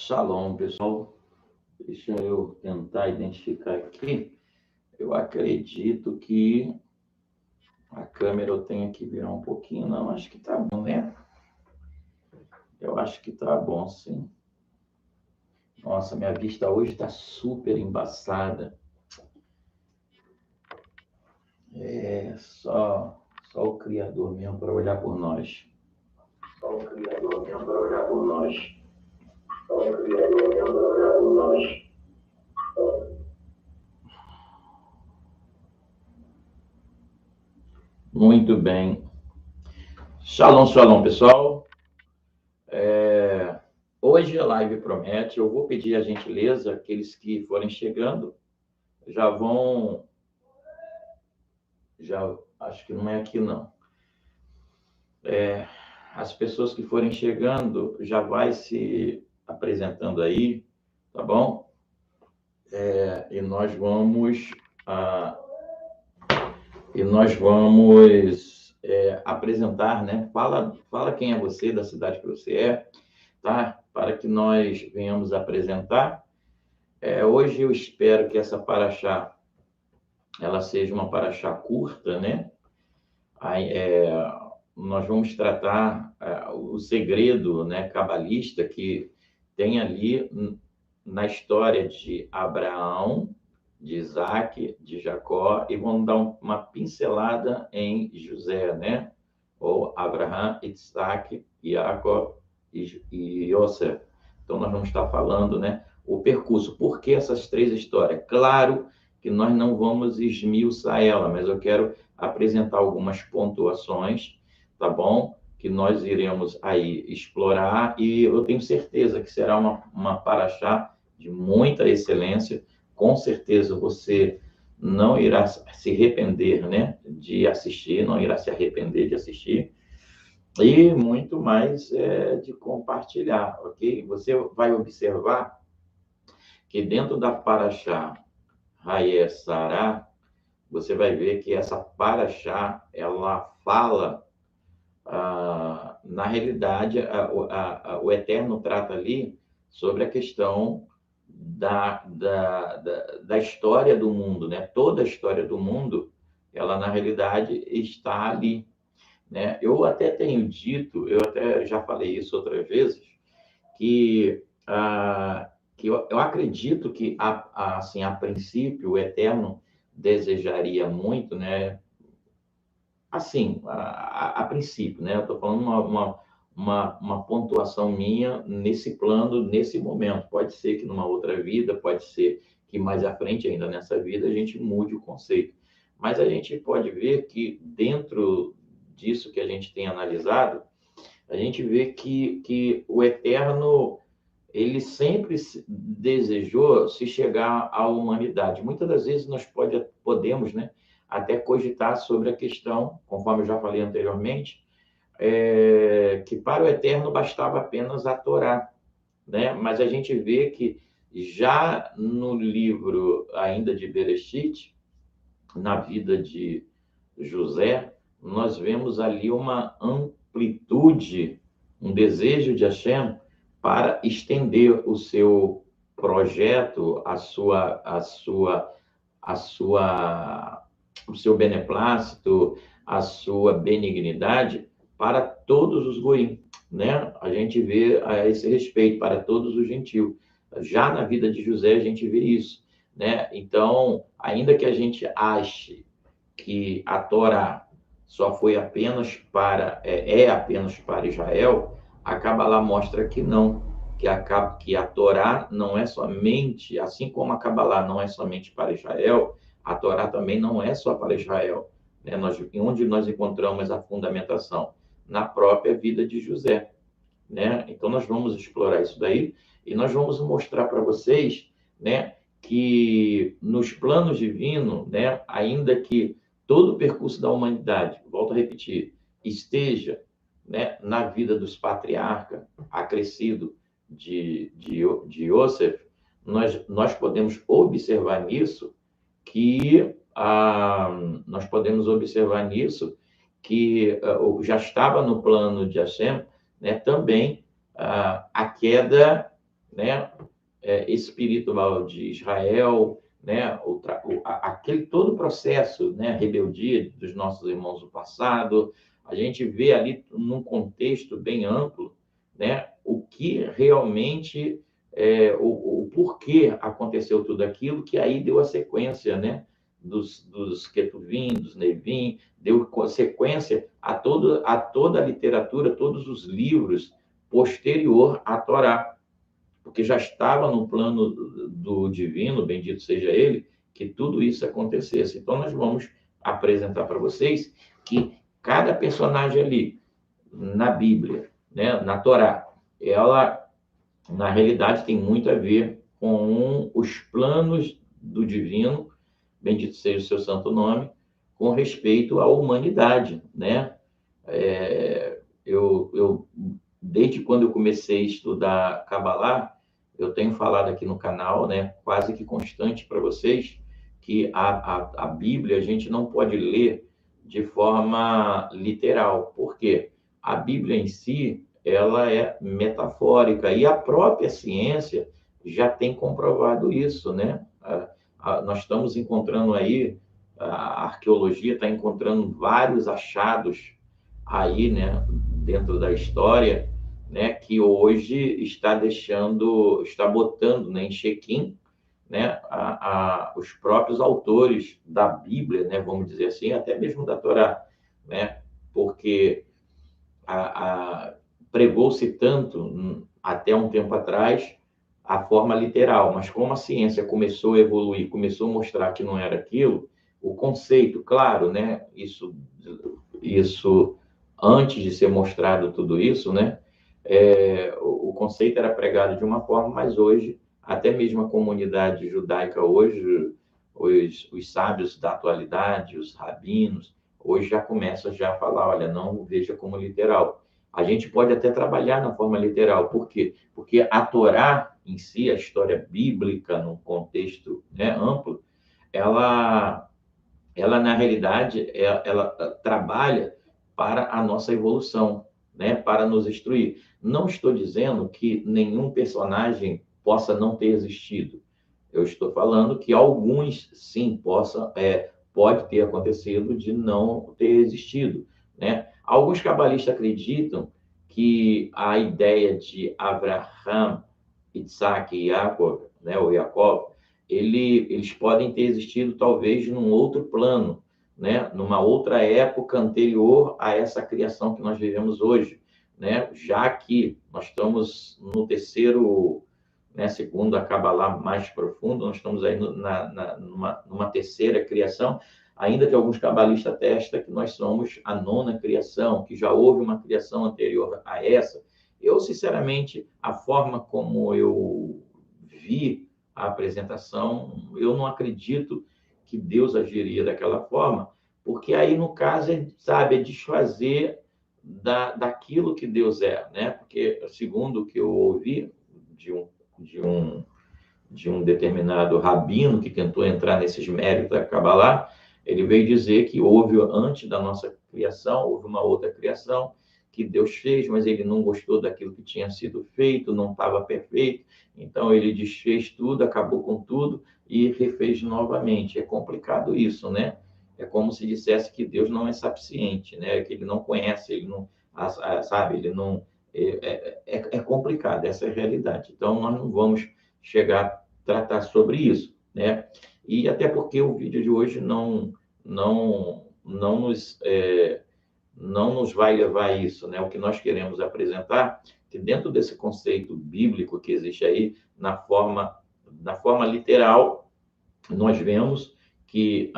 Shalom, pessoal. Deixa eu tentar identificar aqui. Eu acredito que a câmera eu tenho que virar um pouquinho. Não, acho que tá bom, né? Eu acho que tá bom, sim. Nossa, minha vista hoje tá super embaçada. É só o Criador mesmo para olhar por nós. Só o Criador mesmo para olhar por nós. Só o Criador mesmo para olhar por nós. Muito bem. Shalom, pessoal. Hoje a live promete. Eu vou pedir a gentileza, aqueles que forem chegando, acho que não é aqui não. As pessoas que forem chegando, já vai se apresentando aí, tá bom? E nós vamos apresentar, né? Fala quem é você, da cidade que você é, tá? Para que nós venhamos apresentar. Hoje eu espero que essa paraxá, ela seja uma paraxá curta, né? Nós vamos tratar o segredo, né, cabalista que tem ali na história de Abraão, de Isaac, de Jacó, e vamos dar uma pincelada em José, né? Ou Abraão, Isaac, Jacó e Yosef. Então, nós vamos estar falando, né, o percurso. Por que essas três histórias? Claro que nós não vamos esmiuçar ela, mas eu quero apresentar algumas pontuações, tá bom? Que nós iremos aí explorar, e eu tenho certeza que será uma paraxá de muita excelência. Com certeza você não irá se arrepender, né, de assistir, não irá se arrepender de assistir, e muito mais de compartilhar, ok? Você vai observar que dentro da paraxá Hayé Sará, você vai ver que essa paraxá, ela fala, na realidade, o Eterno trata ali sobre a questão da história do mundo, né? Toda a história do mundo, ela na realidade está ali, né? Eu até tenho dito, eu até já falei isso outras vezes, que eu acredito que assim, a princípio o Eterno desejaria muito, né? Assim, a princípio, né? Eu estou falando uma pontuação minha nesse plano, nesse momento. Pode ser que numa outra vida, pode ser que mais à frente, ainda nessa vida, a gente mude o conceito. Mas a gente pode ver que dentro disso que a gente tem analisado, a gente vê que o Eterno, ele sempre desejou se chegar à humanidade. Muitas das vezes nós podemos, né, até cogitar sobre a questão, conforme eu já falei anteriormente, que para o Eterno bastava apenas a Torá, né? Mas a gente vê que já no livro ainda de Bereshit, na vida de José, nós vemos ali uma amplitude, um desejo de Hashem para estender o seu projeto, o seu beneplácito, a sua benignidade para todos os goim, né? A gente vê a esse respeito para todos os gentios. Já na vida de José a gente vê isso, né? Então, ainda que a gente ache que a Torá só foi apenas apenas para Israel, a Cabalá mostra que não, que a Torá não é somente, assim como a Cabalá não é somente para Israel, a Torá também não é só para Israel, né? Onde nós encontramos a fundamentação? Na própria vida de José, né? Então nós vamos explorar isso daí e nós vamos mostrar para vocês, né, que nos planos divinos, né, ainda que todo o percurso da humanidade, volto a repetir, esteja, né, na vida dos patriarcas, acrescido de Yosef, nós podemos observar nisso que já estava no plano de Hashem, né, também a queda né, espiritual de Israel, né, aquele todo o processo, né, rebeldia dos nossos irmãos do passado, a gente vê ali num contexto bem amplo, né, o que realmente o porquê aconteceu tudo aquilo, que aí deu a sequência, né, dos Ketuvim, dos Nevim, deu sequência a toda a literatura, todos os livros posterior à Torá, porque já estava no plano do divino, bendito seja ele, que tudo isso acontecesse. Então, nós vamos apresentar para vocês que cada personagem ali, na Bíblia, né, na Torá, ela, na realidade, tem muito a ver com os planos do divino, bendito seja o seu santo nome, com respeito à humanidade, né? Desde quando eu comecei a estudar Kabbalah, eu tenho falado aqui no canal, né, quase que constante para vocês, que a Bíblia a gente não pode ler de forma literal. Por quê? A Bíblia em si, ela é metafórica, e a própria ciência já tem comprovado isso, né? Nós estamos encontrando aí, a arqueologia está encontrando vários achados aí, né, dentro da história, né, que hoje está botando, né, em xequim, né, os próprios autores da Bíblia, né, vamos dizer assim, até mesmo da Torá, né, porque pregou-se tanto até um tempo atrás a forma literal, mas como a ciência começou a evoluir, começou a mostrar que não era aquilo, o conceito, claro, né, isso antes de ser mostrado tudo isso, né, o conceito era pregado de uma forma, mas hoje, até mesmo a comunidade judaica hoje, os sábios da atualidade, os rabinos, hoje já começam já a falar, olha, não veja como literal. A gente pode até trabalhar na forma literal. Por quê? Porque a Torá em si, a história bíblica, num contexto, né, amplo, ela na realidade, ela trabalha para a nossa evolução, né, para nos instruir. Não estou dizendo que nenhum personagem possa não ter existido. Eu estou falando que alguns, sim, pode ter acontecido de não ter existido, né? Alguns cabalistas acreditam que a ideia de Abraham, Isaac e Jacob, né, ou Jacob, eles podem ter existido talvez num outro plano, né, numa outra época anterior a essa criação que nós vivemos hoje, né, já que nós estamos no terceiro, né, segundo a Kabbalah mais profundo, nós estamos aí numa terceira criação, ainda que alguns cabalistas atestam que nós somos a nona criação, que já houve uma criação anterior a essa. Eu, sinceramente, a forma como eu vi a apresentação, eu não acredito que Deus agiria daquela forma, porque aí, no caso, sabe, é desfazer daquilo que Deus é, né? Porque, segundo o que eu ouvi de um, de um determinado rabino que tentou entrar nesses méritos da Kabbalah, ele veio dizer que houve, antes da nossa criação, houve uma outra criação que Deus fez, mas ele não gostou daquilo que tinha sido feito, não estava perfeito, então ele desfez tudo, acabou com tudo e refez novamente. É complicado isso, né? É como se dissesse que Deus não é sapiente, né? Que ele não conhece, ele não, sabe, ele não... É complicado, essa é a realidade. Então, nós não vamos chegar a tratar sobre isso, né? E até porque o vídeo de hoje não nos vai levar a isso, né? O que nós queremos apresentar, que dentro desse conceito bíblico que existe aí, na forma literal, nós vemos que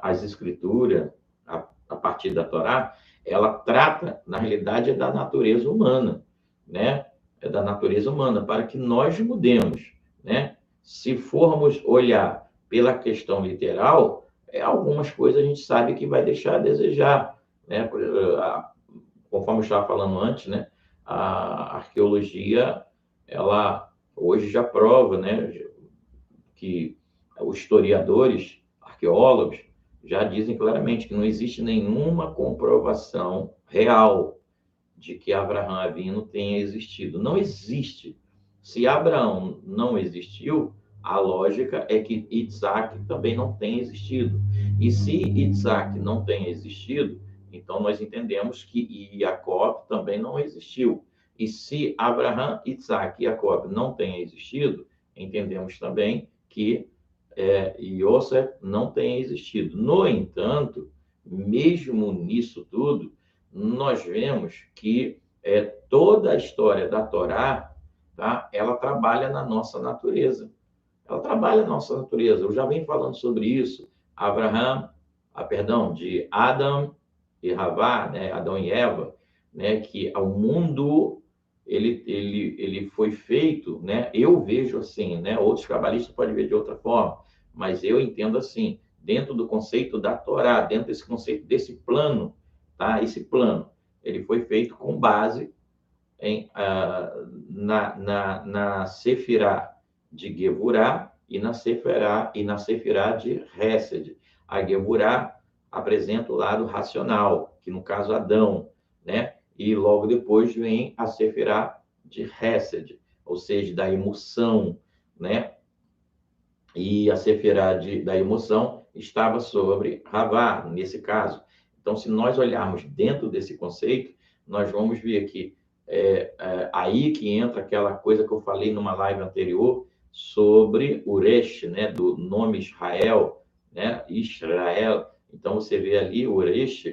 as escrituras, a partir da Torá, ela trata, na realidade, da natureza humana, né? É da natureza humana, para que nós mudemos, né? Se formos olhar pela questão literal, algumas coisas a gente sabe que vai deixar a desejar, né? Conforme eu estava falando antes, né? A arqueologia, ela hoje já prova, né, que os historiadores, arqueólogos, já dizem claramente que não existe nenhuma comprovação real de que Abraão Avino tenha existido. Não existe. Se Abraão não existiu, a lógica é que Isaac também não tenha existido. E se Isaac não tenha existido, então nós entendemos que Jacob também não existiu. E se Abraão, Isaac e Jacob não tenha existido, entendemos também que Yosef não tenha existido. No entanto, mesmo nisso tudo, nós vemos que toda a história da Torá, tá, ela trabalha na nossa natureza. Ela trabalha na nossa natureza. Eu já venho falando sobre isso. De Adão e Havá, né, Adão e Eva, né, que o mundo ele foi feito, né? Eu vejo assim, né? Outros cabalistas podem ver de outra forma, mas eu entendo assim, dentro do conceito da Torá, dentro desse conceito desse plano, tá? Esse plano, ele foi feito com base na Sefirá de Gevurá e na Sefirá de Hesed. A Gevurá apresenta o lado racional, que no caso Adão, né? E logo depois vem a Sefirá de Hesed, ou seja, da emoção, né? E a Sefirá da emoção estava sobre Havá, nesse caso. Então, se nós olharmos dentro desse conceito, nós vamos ver que aí que entra aquela coisa que eu falei numa live anterior sobre Uresh, né, do nome Israel, né, Israel. Então, você vê ali Uresh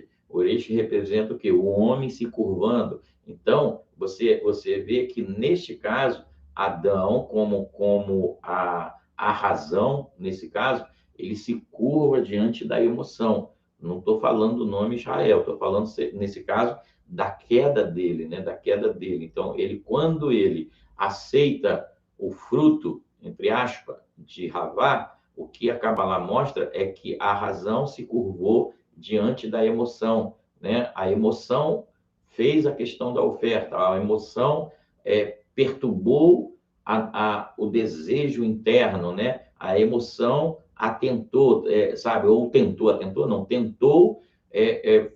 representa o quê? O homem se curvando. Então, você vê que, neste caso, Adão, como a razão, nesse caso, ele se curva diante da emoção. Não estou falando do nome Israel, estou falando, nesse caso, da queda dele, né? Da queda dele. Então, quando ele aceita o fruto, entre aspas, de Havá, o que a Kabbalah mostra é que a razão se curvou diante da emoção, né? A emoção fez a questão da oferta, a emoção perturbou o desejo interno, né? A emoção atentou, sabe? Ou atentou não, tentou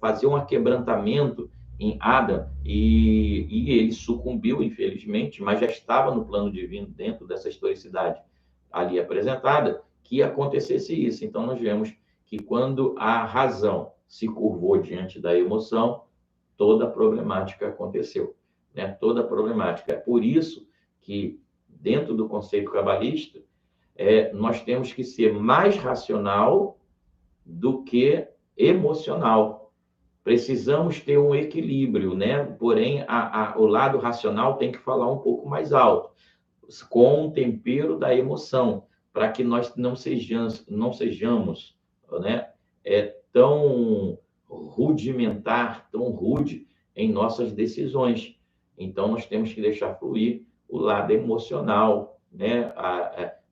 fazer um aquebrantamento em Adam e ele sucumbiu, infelizmente, mas já estava no plano divino, dentro dessa historicidade ali apresentada, que acontecesse isso. Então, nós vemos que quando a razão se curvou diante da emoção, toda a problemática aconteceu, né? Toda a problemática. É por isso que, dentro do conceito cabalista, nós temos que ser mais racional do que emocional. Precisamos ter um equilíbrio, né? Porém, o lado racional tem que falar um pouco mais alto, com o tempero da emoção, para que nós não sejamos, né, tão rudimentar, tão rude em nossas decisões. Então, nós temos que deixar fluir o lado emocional, né,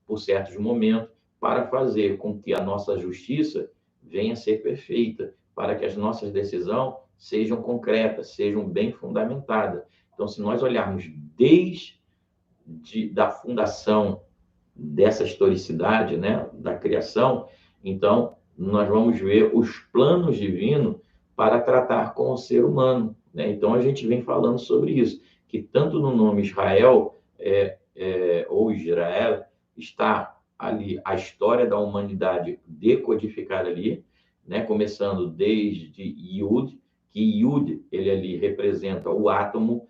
por certos momentos, para fazer com que a nossa justiça venha a ser perfeita, para que as nossas decisões sejam concretas, sejam bem fundamentadas. Então, se nós olharmos da fundação dessa historicidade, né, da criação, então nós vamos ver os planos divinos para tratar com o ser humano, né? Então a gente vem falando sobre isso, que tanto no nome Israel ou Israel está ali a história da humanidade decodificada ali, né? Começando desde Yud, que Yud ele ali representa o átomo,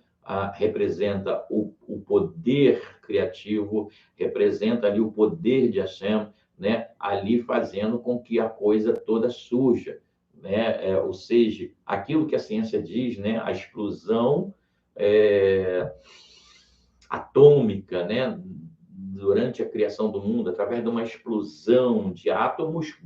representa o poder criativo, representa ali o poder de Hashem, né? Ali fazendo com que a coisa toda surja, né? Ou seja, aquilo que a ciência diz, né? A explosão atômica, né? Durante a criação do mundo, através de uma explosão de átomos,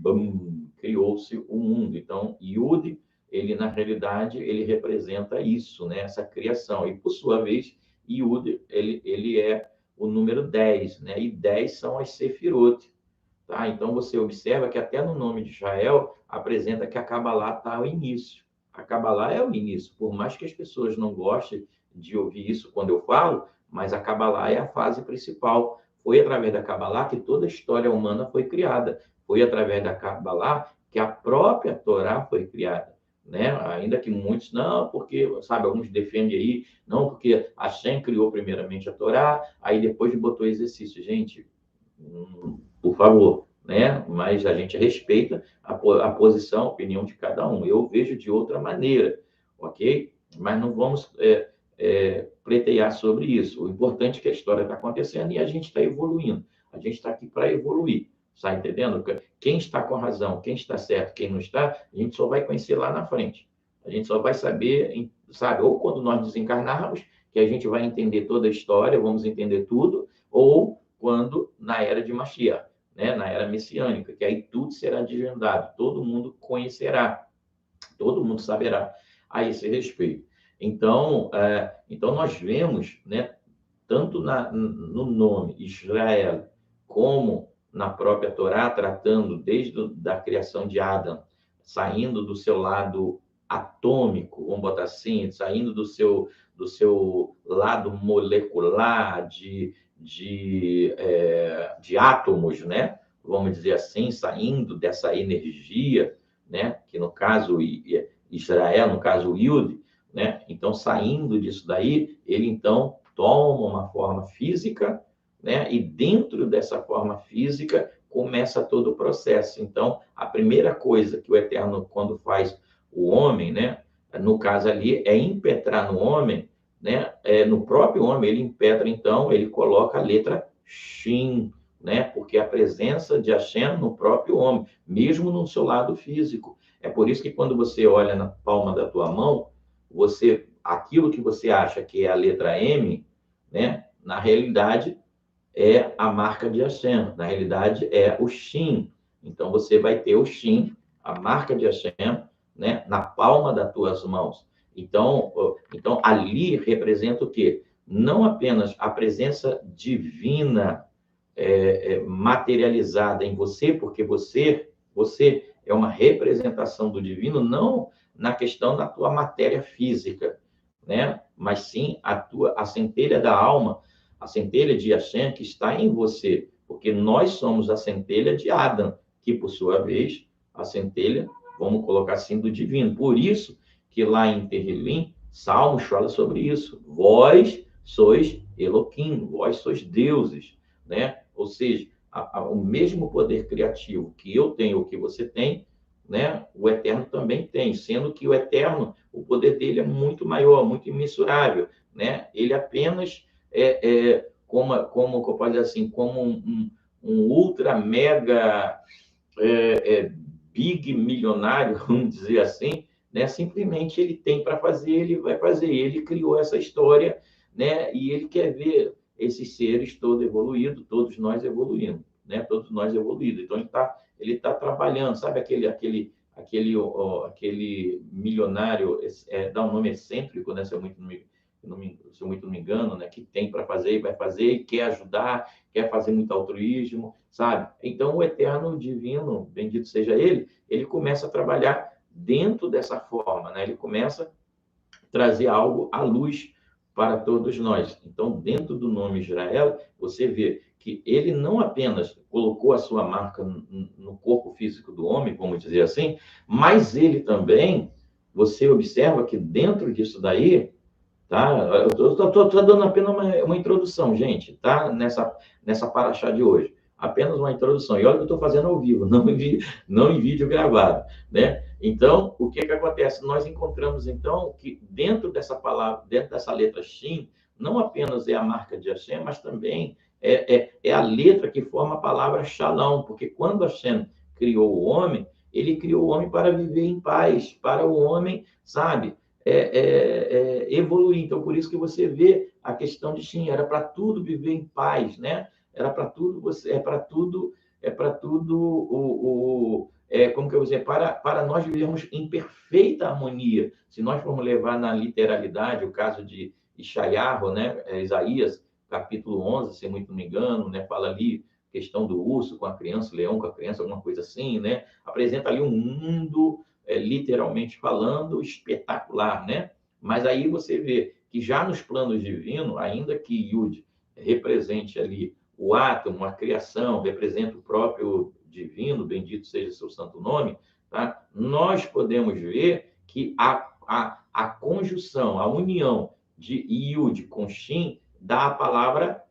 criou-se o mundo. Então, Yud, ele na realidade, ele representa isso, né? Essa criação. E, por sua vez, Yud, ele é o número 10, né? E 10 são as Sefirot, tá? Então, você observa que até no nome de Israel apresenta que a Kabbalah está ao início. A Kabbalah é o início, por mais que as pessoas não gostem de ouvir isso quando eu falo, mas a Kabbalah é a fase principal. Foi através da Kabbalah que toda a história humana foi criada. Foi através da Kabbalah que a própria Torá foi criada, né? Ainda que muitos, não, porque, sabe, alguns defendem aí, não, porque Hashem criou primeiramente a Torá, aí depois botou exercício. Gente, por favor, né? Mas a gente respeita a posição, a opinião de cada um. Eu vejo de outra maneira, ok? Mas não vamos pleitear sobre isso. O importante é que a história está acontecendo e a gente está evoluindo. A gente está aqui para evoluir. Está entendendo? Quem está com razão, quem está certo, quem não está, a gente só vai conhecer lá na frente. A gente só vai saber, sabe? Ou quando nós desencarnarmos, que a gente vai entender toda a história, vamos entender tudo, ou quando na era de Mashiach, né? Na era messiânica, que aí tudo será desvendado, todo mundo conhecerá, todo mundo saberá a esse respeito. Então, então nós vemos, né, tanto no nome Israel, como na própria Torá, tratando desde da criação de Adão, saindo do seu lado atômico, vamos botar assim, saindo do seu lado molecular, de átomos, né? Vamos dizer assim, saindo dessa energia, né? Que no caso Israel, no caso Yud, né? Então, saindo disso daí, ele então toma uma forma física, né? E dentro dessa forma física começa todo o processo. Então, a primeira coisa que o Eterno, quando faz o homem, né? No caso ali, é impetrar no homem, né? No próprio homem, ele impetra, então, ele coloca a letra Shin, né? Porque a presença de Hashem no próprio homem, mesmo no seu lado físico. É por isso que quando você olha na palma da tua mão, aquilo que você acha que é a letra M, né? Na realidade, é a marca de Hashem. Na realidade, é o Shin. Então, você vai ter o Shin, a marca de Hashem, né? Na palma das tuas mãos. Então, ali representa o quê? Não apenas a presença divina materializada em você, porque você é uma representação do divino, não na questão da tua matéria física, né? Mas sim a centelha da alma, a centelha de Hashem que está em você, porque nós somos a centelha de Adão, que por sua vez a centelha, vamos colocar assim, do divino. Por isso que lá em Terrilim, Salmos fala sobre isso. Vós sois Elohim, vós sois deuses, né? Ou seja, o mesmo poder criativo que eu tenho, ou que você tem, né? O Eterno também tem, sendo que o Eterno, o poder dele é muito maior, muito imensurável, né? Ele apenas como eu posso dizer assim, como um ultra mega big milionário, vamos dizer assim, né? Simplesmente ele tem para fazer, ele vai fazer. Ele criou essa história, né? E ele quer ver esses seres todos evoluídos, todos nós evoluindo, né? Todos nós evoluídos. Então ele tá trabalhando, sabe aquele milionário, dá um nome excêntrico, né? Se eu muito não me engano, né? Que tem para fazer e vai fazer, e quer ajudar, quer fazer muito altruísmo, sabe? Então, o eterno o divino, bendito seja ele começa a trabalhar dentro dessa forma, né? Ele começa a trazer algo à luz para todos nós. Então, dentro do nome Israel, você vê que ele não apenas colocou a sua marca no corpo físico do homem, vamos dizer assim, mas ele também, você observa que dentro disso daí, tá? Eu estou dando apenas uma introdução, gente, tá? Nessa paraxá de hoje. Apenas uma introdução. E olha que eu estou fazendo ao vivo, não em vídeo gravado, né? Então, o que acontece? Nós encontramos, então, que dentro dessa palavra, dentro dessa letra Shin, não apenas é a marca de Hashem, mas também é a letra que forma a palavra Shalom, porque quando Hashem criou o homem, ele criou o homem para viver em paz, para o homem, sabe, evoluir. Então, por isso que você vê a questão de Shin, era para tudo viver em paz, né? Era para tudo, como que eu vou dizer, para nós vivermos em perfeita harmonia. Se nós formos levar na literalidade o caso de Ishayahu, né? Isaías, capítulo 11, se muito não me engano, né? Fala ali questão do urso com a criança, o leão com a criança, alguma coisa assim, né? Apresenta ali um mundo, literalmente falando, espetacular, né? Mas aí você vê que já nos planos divinos, ainda que Yud represente ali o átomo, a criação, representa o próprio divino, bendito seja seu santo nome, tá? Nós podemos ver que a conjunção, a união de Yud com Shin dá a palavra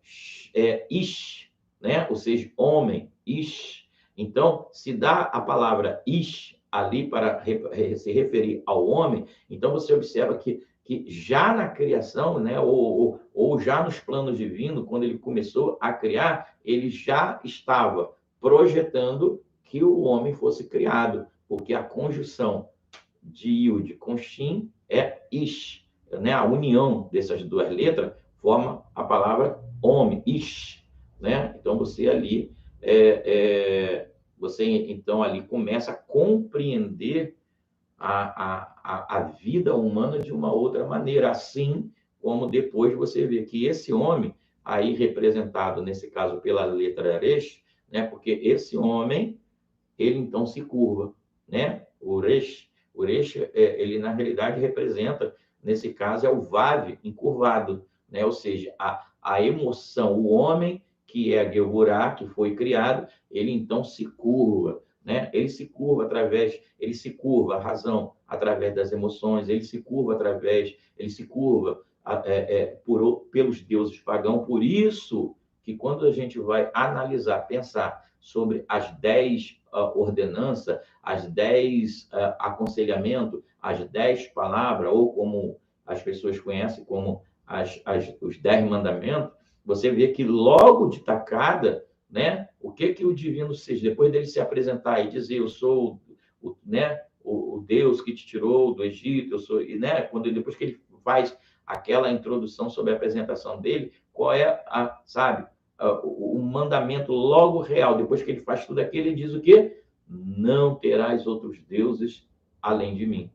Ish, né? Ou seja, homem, Ish. Então, se dá a palavra Ish ali para se referir ao homem, então você observa que já na criação, né, ou já nos planos divinos, quando ele começou a criar, ele já estava projetando que o homem fosse criado, porque a conjunção de Yud com Shin é Ish, né? A união dessas duas letras forma a palavra homem, Ish, né? Então você ali você então ali começa a compreender a vida humana de uma outra maneira, assim como depois você vê que esse homem, aí representado nesse caso pela letra Resh, né? Porque esse homem, ele então se curva, né? O Resh, ele na realidade representa, nesse caso, é o Vav encurvado, né? Ou seja, a emoção, o homem que é a Geburá, que foi criado, ele então se curva, né? Ele se curva a razão através das emoções, ele se curva pelos deuses pagãos. Por isso que quando a gente vai analisar, pensar sobre as 10 ordenanças, as 10 aconselhamentos, as 10 palavras, ou como as pessoas conhecem como os 10 mandamentos, você vê que logo de tacada, né, o que o divino seja, depois dele se apresentar e dizer, eu sou o Deus que te tirou do Egito, eu sou, e, né, depois que ele faz aquela introdução sobre a apresentação dele, qual é o mandamento logo real, depois que ele faz tudo aquilo, ele diz o quê? Não terás outros deuses além de mim.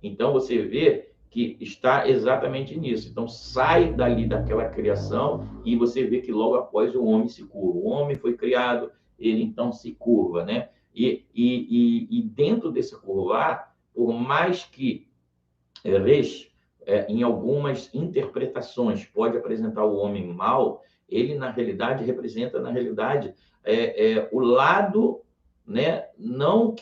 Então, você vê que está exatamente nisso. Então, sai dali daquela criação e você vê que logo após o homem se curva. O homem foi criado, ele então se curva, né? E dentro desse curvar, por mais que em algumas interpretações pode apresentar o homem mal, ele na realidade representa o lado, né? Não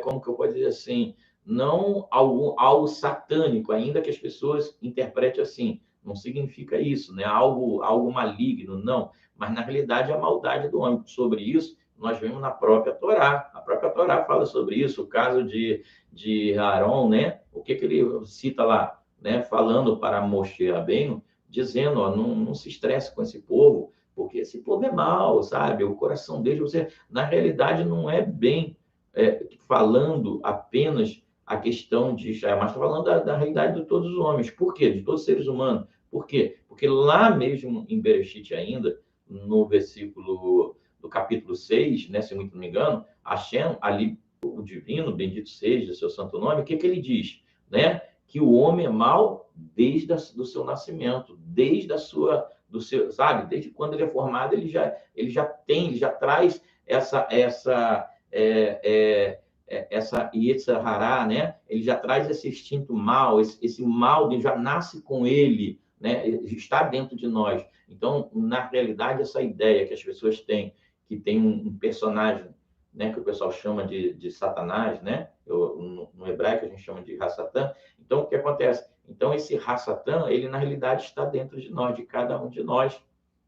como que eu posso dizer assim, não algo satânico, ainda que as pessoas interpretem assim. Não significa isso, né? Algo maligno, não. Mas na realidade a maldade do homem. Sobre isso nós vemos na própria Torá. A própria Torá fala sobre isso. O caso de Aaron, né? O que ele cita lá, né? Falando para Moshe Rabbeinu, dizendo, ó, não se estresse com esse povo, porque esse povo é mau, sabe? O coração dele, na realidade, não é bem falando apenas a questão de Israel, mas está falando da realidade de todos os homens. Por quê? De todos os seres humanos. Por quê? Porque lá mesmo em Bereshit ainda, no versículo do capítulo 6, né, se muito não me engano, Hashem, ali, o divino, bendito seja o seu santo nome, o que ele diz? Né? Que o homem é mau desde do seu nascimento, sabe? Desde quando ele é formado, ele já traz essa Yetzer Hará, né? Ele já traz esse instinto mal, esse mal já nasce com ele, né? Está dentro de nós. Então, na realidade, essa ideia que as pessoas têm, que tem um personagem, né, que o pessoal chama de Satanás, né? No hebraico a gente chama de Hassatan. Então, o que acontece? Então, esse Hassatan, ele na realidade está dentro de nós, de cada um de nós,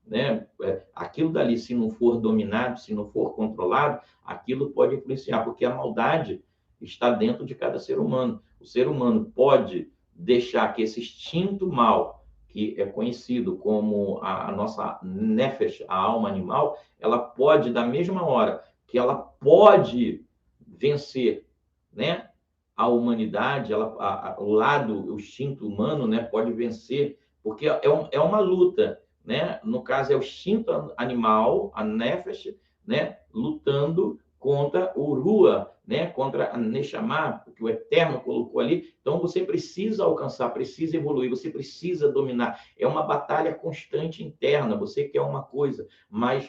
né? Aquilo dali, se não for dominado, se não for controlado, aquilo pode influenciar, porque a maldade está dentro de cada ser humano. O ser humano pode deixar que esse instinto mal, que é conhecido como a nossa nefesh, a alma animal, ela pode, da mesma hora que ela pode vencer, né, a humanidade, o instinto humano, né, pode vencer, porque é uma luta, né? No caso, é o instinto animal, a nefesh, né, lutando contra o Rua, né, contra a Neshama, que o Eterno colocou ali. Então, você precisa alcançar, precisa evoluir, você precisa dominar. É uma batalha constante interna. Você quer uma coisa, mas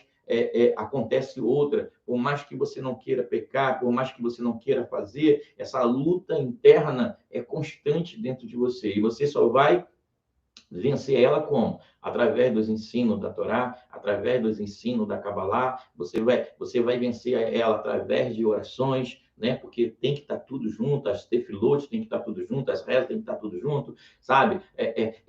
acontece outra. Por mais que você não queira pecar, por mais que você não queira fazer, essa luta interna é constante dentro de você. E você só vai vencer ela como? Através dos ensinos da Torá, através dos ensinos da Kabbalah, você vai vencer ela através de orações, né? Porque tem que estar tudo junto, as tefilotes tem que estar tudo junto, as rezas tem que estar tudo junto, sabe?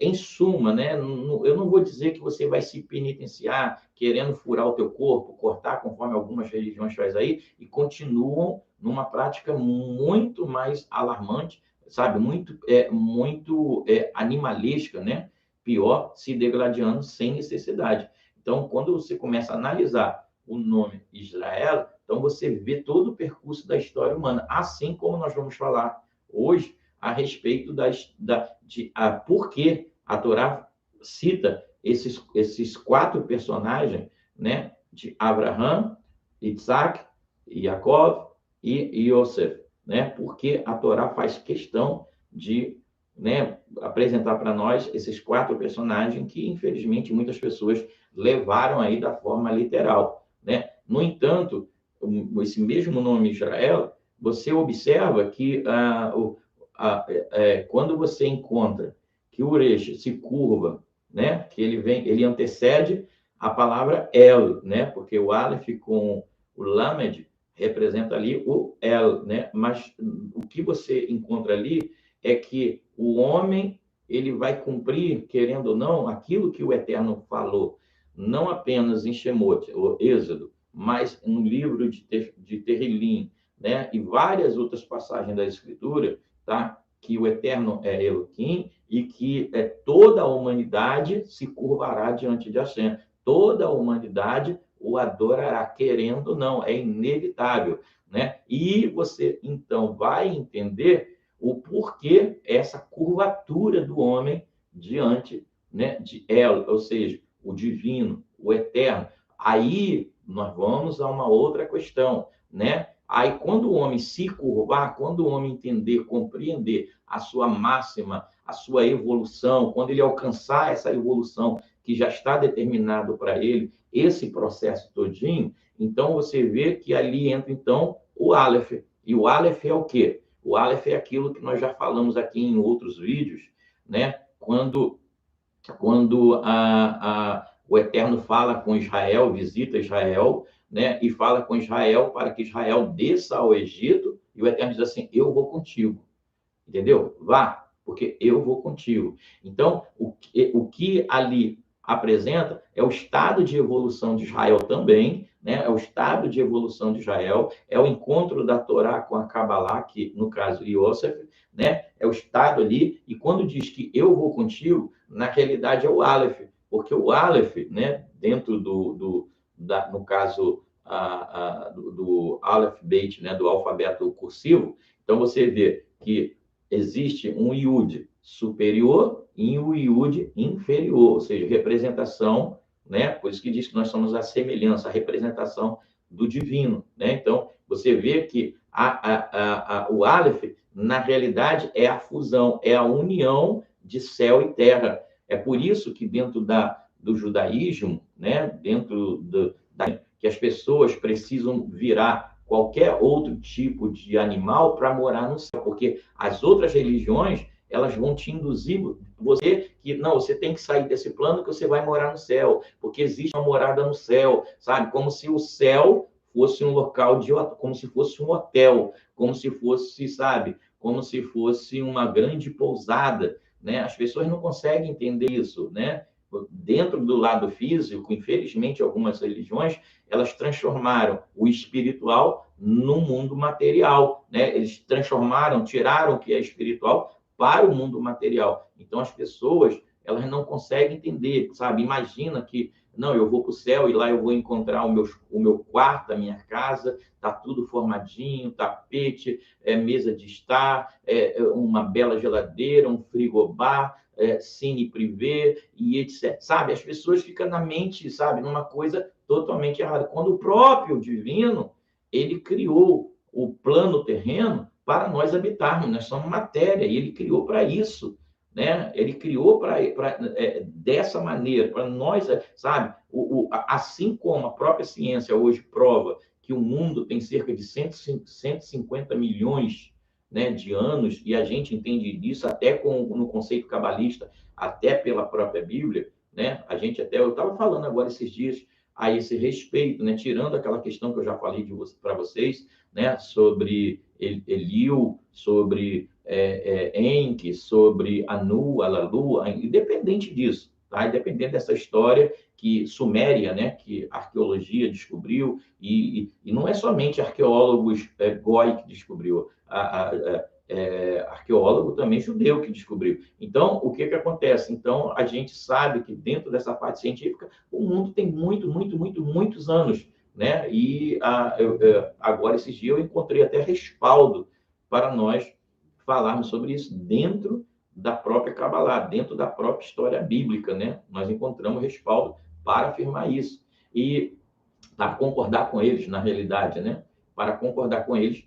Em suma, né? Eu não vou dizer que você vai se penitenciar querendo furar o teu corpo, cortar, conforme algumas religiões faz aí, e continuam numa prática muito mais alarmante, sabe? Muito animalesca, né? Pior, se degladiando sem necessidade. Então, quando você começa a analisar o nome Israel, então você vê todo o percurso da história humana, assim como nós vamos falar hoje a respeito por que a Torá cita esses quatro personagens, né, de Abraham, Isaac, Jacob e Yosef, né? Porque a Torá faz questão de, né, apresentar para nós esses quatro personagens que, infelizmente, muitas pessoas levaram aí da forma literal, né? No entanto, esse mesmo nome Israel, você observa que quando você encontra que o Uresh se curva, né? Que ele antecede a palavra El, né? Porque o Aleph com o Lamed representa ali o El, né? Mas o que você encontra ali é que o homem ele vai cumprir, querendo ou não, aquilo que o Eterno falou, não apenas em Shemot, o Êxodo, mas no livro de Terrilim, né? E várias outras passagens da Escritura, tá? Que o Eterno é Elohim e que toda a humanidade se curvará diante de Hashem. Toda a humanidade o adorará, querendo ou não, é inevitável, né? E você, então, vai entender o porquê essa curvatura do homem diante, né, de El, ou seja, o divino, o eterno. Aí nós vamos a uma outra questão, né? Aí, quando o homem se curvar, quando o homem entender, compreender a sua máxima, a sua evolução, quando ele alcançar essa evolução que já está determinado para ele, esse processo todinho, então você vê que ali entra, então, o Aleph. E o Aleph é o quê? O Aleph é aquilo que nós já falamos aqui em outros vídeos, né? Quando o Eterno fala com Israel, visita Israel, né? E fala com Israel para que Israel desça ao Egito, e o Eterno diz assim: eu vou contigo, entendeu? Vá, porque eu vou contigo. Então, o que ali apresenta é o estado de evolução de Israel também, né? É o estado de evolução de Israel, é o encontro da Torá com a Kabbalah, que no caso Yosef, né? É o estado ali, e quando diz que eu vou contigo, na realidade é o Aleph, porque o Aleph, né? Dentro no caso do Aleph Beit, né? Do alfabeto cursivo, então você vê que existe um Yud superior e um Yud inferior, ou seja, representação, né? Por isso que diz que nós somos a semelhança, a representação do divino, né? Então, você vê que o Aleph, na realidade, é a fusão, é a união de céu e terra. É por isso que dentro do judaísmo, né? Que as pessoas precisam virar qualquer outro tipo de animal para morar no céu, porque as outras religiões elas vão te induzir você que não, você tem que sair desse plano que você vai morar no céu, porque existe uma morada no céu, sabe? Como se o céu fosse um local como se fosse um hotel, como se fosse, sabe? Como se fosse uma grande pousada, né? As pessoas não conseguem entender isso, né? Dentro do lado físico, infelizmente, algumas religiões elas transformaram o espiritual no mundo material, né? Eles transformaram, tiraram o que é espiritual para o mundo material. Então, as pessoas, elas não conseguem entender, sabe? Imagina que, não, eu vou para o céu e lá eu vou encontrar o meu quarto, a minha casa, tá tudo formadinho, tapete, mesa de estar, uma bela geladeira, um frigobar, cine privê e etc. Sabe? As pessoas ficam na mente, sabe? Numa coisa totalmente errada. Quando o próprio divino, ele criou o plano terreno para nós habitarmos, nós somos matéria, e ele criou para isso, né? Ele criou dessa maneira, para nós, sabe? Assim como a própria ciência hoje prova que o mundo tem cerca de 150 milhões, né, de anos, e a gente entende isso até no conceito cabalista, até pela própria Bíblia, né? A gente até, eu estava falando agora esses dias, a esse respeito, né? Tirando aquela questão que eu já falei para vocês, né? Sobre Eliu, sobre Enki, sobre Anu, Alalu, independente disso, tá? Independente dessa história que suméria, né? Que a arqueologia descobriu, e não é somente arqueólogos goi que descobriu, arqueólogo também judeu que descobriu. Então, o que acontece? Então, a gente sabe que dentro dessa parte científica, o mundo tem muitos anos, né? E agora, esses dias, eu encontrei até respaldo para nós falarmos sobre isso dentro da própria Kabbalah, dentro da própria história bíblica, né? Nós encontramos respaldo para afirmar isso. E para concordar com eles, na realidade, né? Para concordar com eles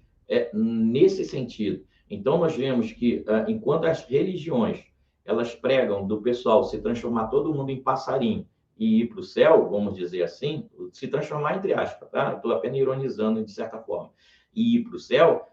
nesse sentido. Então, nós vemos que, enquanto as religiões, elas pregam do pessoal se transformar todo mundo em passarinho e ir para o céu, vamos dizer assim, se transformar entre aspas, tá? Estou apenas ironizando de certa forma, e ir para o céu,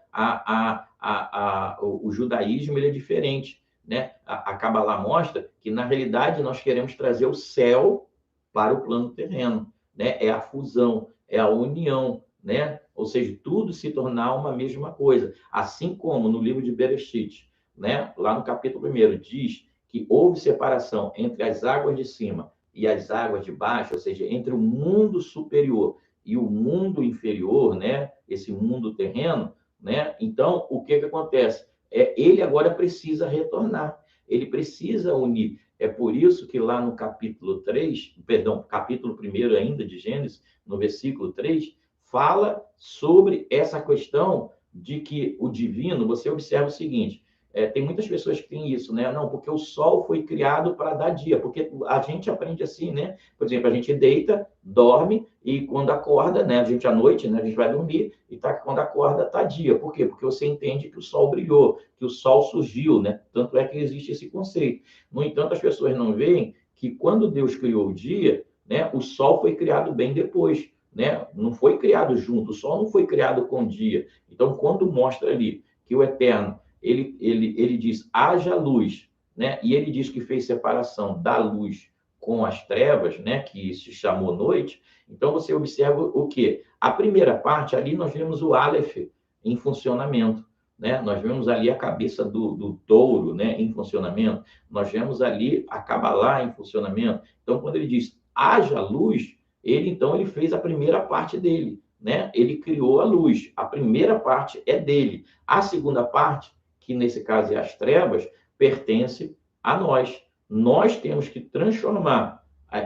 o judaísmo ele é diferente, né? A Kabbalah mostra que, na realidade, nós queremos trazer o céu para o plano terreno, né? É a fusão, é a união, né? Ou seja, tudo se tornar uma mesma coisa. Assim como no livro de Bereshit, né? Lá no capítulo 1, diz que houve separação entre as águas de cima e as águas de baixo, ou seja, entre o mundo superior e o mundo inferior, né? Esse mundo terreno, né? Então, o que acontece? Ele agora precisa retornar, ele precisa unir. É por isso que lá no capítulo 3, perdão, capítulo 1 ainda de Gênesis, no versículo 3, fala sobre essa questão de que o divino, você observa o seguinte, tem muitas pessoas que têm isso, né? Não, porque o sol foi criado para dar dia, porque a gente aprende assim, né? Por exemplo, a gente deita, dorme, e quando acorda, né? A gente à noite, né? A gente vai dormir, e quando acorda, tá dia. Por quê? Porque você entende que o sol brilhou, que o sol surgiu, né? Tanto é que existe esse conceito. No entanto, as pessoas não veem que quando Deus criou o dia, né? O sol foi criado bem depois, né? Não foi criado junto, o sol não foi criado com o dia. Então, quando mostra ali que o Eterno, ele diz, haja luz, né? E ele diz que fez separação da luz com as trevas, né? Que se chamou noite. Então, você observa o quê? A primeira parte, ali nós vemos o Aleph em funcionamento, né? Nós vemos ali a cabeça do touro, né? Em funcionamento. Nós vemos ali a Kabbalah em funcionamento. Então, quando ele diz, haja luz, então, ele fez a primeira parte dele, né? Ele criou a luz. A primeira parte é dele. A segunda parte, que nesse caso é as trevas, pertence a nós. Nós temos que transformar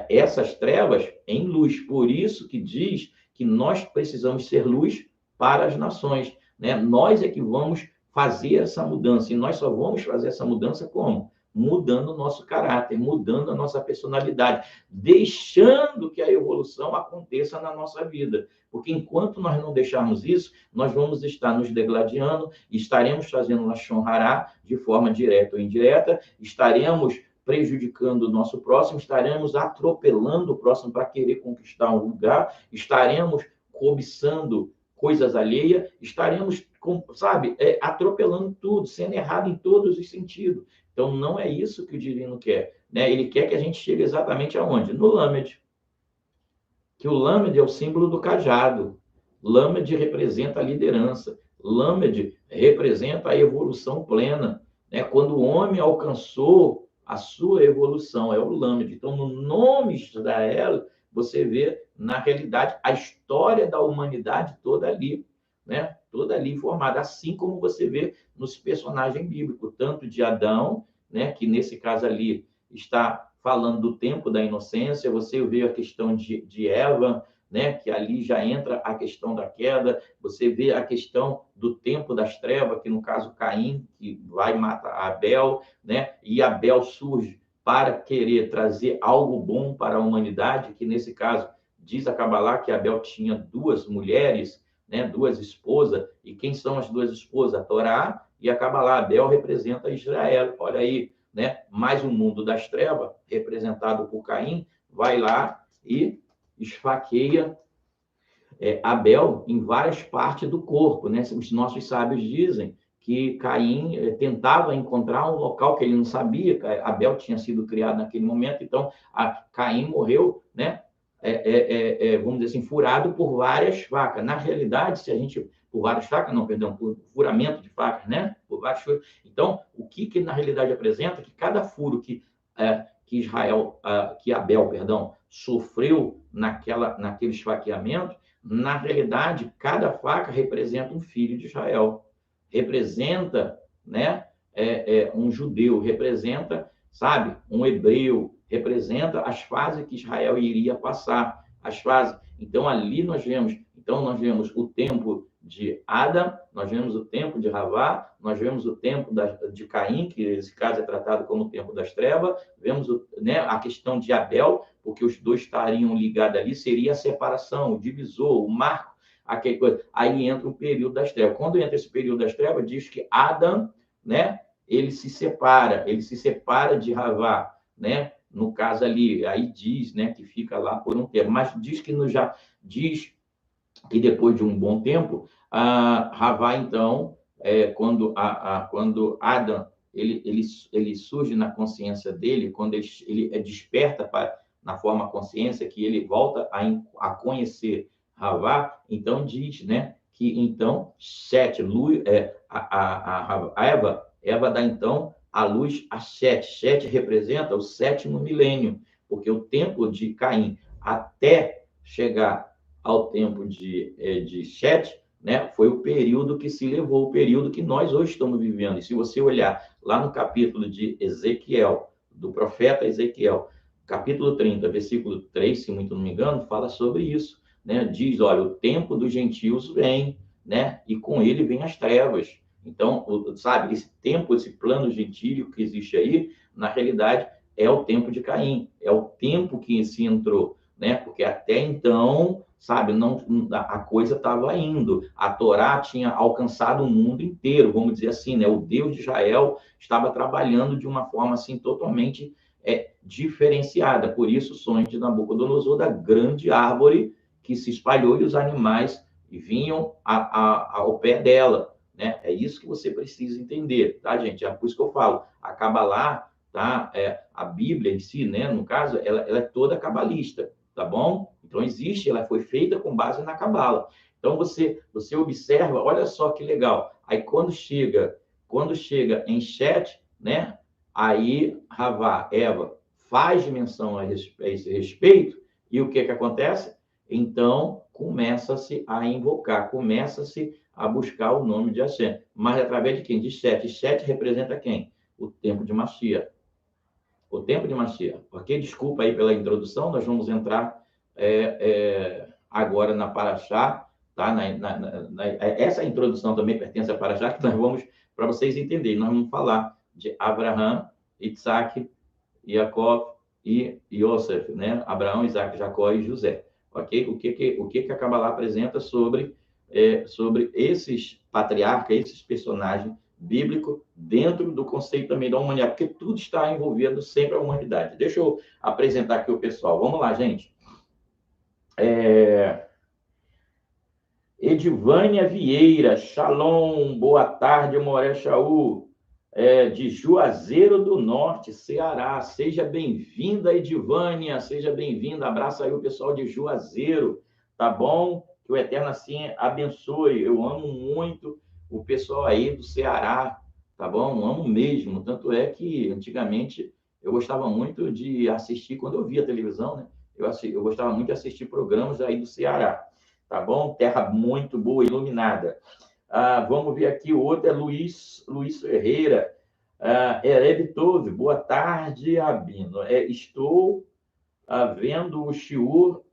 essas trevas em luz. Por isso que diz que nós precisamos ser luz para as nações, né? Nós é que vamos fazer essa mudança. E nós só vamos fazer essa mudança como? Mudando o nosso caráter, mudando a nossa personalidade, deixando que a evolução aconteça na nossa vida. Porque enquanto nós não deixarmos isso, nós vamos estar nos degladiando, estaremos fazendo Lashon Hará de forma direta ou indireta, estaremos prejudicando o nosso próximo, estaremos atropelando o próximo para querer conquistar um lugar, estaremos cobiçando coisas alheias, estaremos, sabe, atropelando tudo, sendo errado em todos os sentidos. Então, não é isso que o divino quer, né? Ele quer que a gente chegue exatamente aonde? No Lamed. Que o Lamed é o símbolo do cajado. Lamed representa a liderança. Lamed representa a evolução plena, né? Quando o homem alcançou a sua evolução, é o Lamed. Então, no nome Israel, você vê, na realidade, a história da humanidade toda ali, né? Toda ali formada, assim como você vê nos personagens bíblicos, tanto de Adão, né? Que nesse caso ali está falando do tempo da inocência, você vê a questão de Eva, né? Que ali já entra a questão da queda, você vê a questão do tempo das trevas, que no caso Caim, que vai matar Abel, né? E Abel surge para querer trazer algo bom para a humanidade, que nesse caso diz a Kabbalah que Abel tinha duas mulheres, né? Duas esposas, e quem são as duas esposas? A Torá e a Kabbalah. Abel representa Israel, olha aí, né? Mais o mundo das trevas, representado por Caim, vai lá e esfaqueia Abel em várias partes do corpo, né? Os nossos sábios dizem que Caim tentava encontrar um local que ele não sabia, Abel tinha sido criado naquele momento, então Caim morreu, né? vamos dizer assim, furado por várias facas. Na realidade, se a gente... Por várias facas, não, perdão, por furamento de facas, né? Por vários furos. Então, o que na realidade apresenta? Que cada furo que Abel, perdão, sofreu naquele esfaqueamento, na realidade, cada faca representa um filho de Israel. Representa, né, um judeu, representa, sabe, um hebreu, representa as fases que Israel iria passar, as fases. Então, ali nós vemos o tempo de Adão, nós vemos o tempo de Ravá, nós vemos o tempo de Caim, que nesse caso é tratado como o tempo das trevas, vemos né, a questão de Abel, porque os dois estariam ligados ali, seria a separação, o divisor, o marco, aquela coisa. Aí entra o período das trevas. Quando entra esse período das trevas, diz que Adão, né, ele se separa de Ravá, né? No caso ali, aí diz, né, que fica lá por um tempo, mas diz que já diz que depois de um bom tempo, Ravá, então, quando Adão ele surge na consciência dele, quando ele desperta na forma consciência, que ele volta a conhecer Ravá, então diz, né, que então Eva dá então a luz a Sete. Sete representa o sétimo milênio, porque o tempo de Caim até chegar ao tempo de Sete, né, foi o período que se levou, o período que nós hoje estamos vivendo. E se você olhar lá no capítulo de Ezequiel, do profeta Ezequiel, capítulo 30, versículo 3, se muito não me engano, fala sobre isso, né? Diz, olha, o tempo dos gentios vem, né? E com ele vem as trevas. Então, sabe, esse tempo, esse plano gentílico que existe aí, na realidade, é o tempo de Caim, é o tempo que se entrou, né? Porque até então, sabe, não, a coisa estava indo. A Torá tinha alcançado o mundo inteiro, vamos dizer assim, né? O Deus de Israel estava trabalhando de uma forma assim totalmente diferenciada. Por isso, o sonho de Nabucodonosor da grande árvore que se espalhou e os animais vinham ao pé dela, né? É isso que você precisa entender, tá, gente? É por isso que eu falo, a Cabalá, tá? A Bíblia em si, né? No caso, ela é toda cabalista, tá bom? Então, ela foi feita com base na Cabala. Então, você observa, olha só que legal. Aí, quando chega em Sete, né? Aí, Ravá, Eva, faz menção a esse respeito, e o que acontece? Então, começa-se a invocar, começa-se a buscar o nome de Hashem. Mas através de quem? De Sete. Sete representa quem? O tempo de Mashiach. O tempo de Mashiach. Ok? Desculpa aí pela introdução, nós vamos entrar agora na Paraxá, tá? Essa introdução também pertence a Paraxá, que nós vamos, para vocês entenderem, nós vamos falar de Abraham, Isaac, Jacob e Yosef, né? Abraão, Isaac, Jacó e José. Ok? O que a Kabbalah apresenta sobre esses patriarcas, esses personagens bíblicos, dentro do conceito também da humanidade, porque tudo está envolvendo sempre a humanidade. Deixa eu apresentar aqui o pessoal. Vamos lá, gente. Edivânia Vieira, Shalom, boa tarde, Moré Shaú, de Juazeiro do Norte, Ceará. Seja bem-vinda, Edivânia, seja bem-vinda. Abraço aí o pessoal de Juazeiro, tá bom? Que o Eterno assim abençoe. Eu amo muito o pessoal aí do Ceará, tá bom? Amo mesmo. Tanto é que antigamente eu gostava muito de assistir, quando eu via televisão, né? Eu gostava muito de assistir programas aí do Ceará. Tá bom? Terra muito boa, iluminada. Vamos ver aqui, o outro é Luiz Ferreira. Erebitove, boa tarde, Abino. Estou vendo o Shiur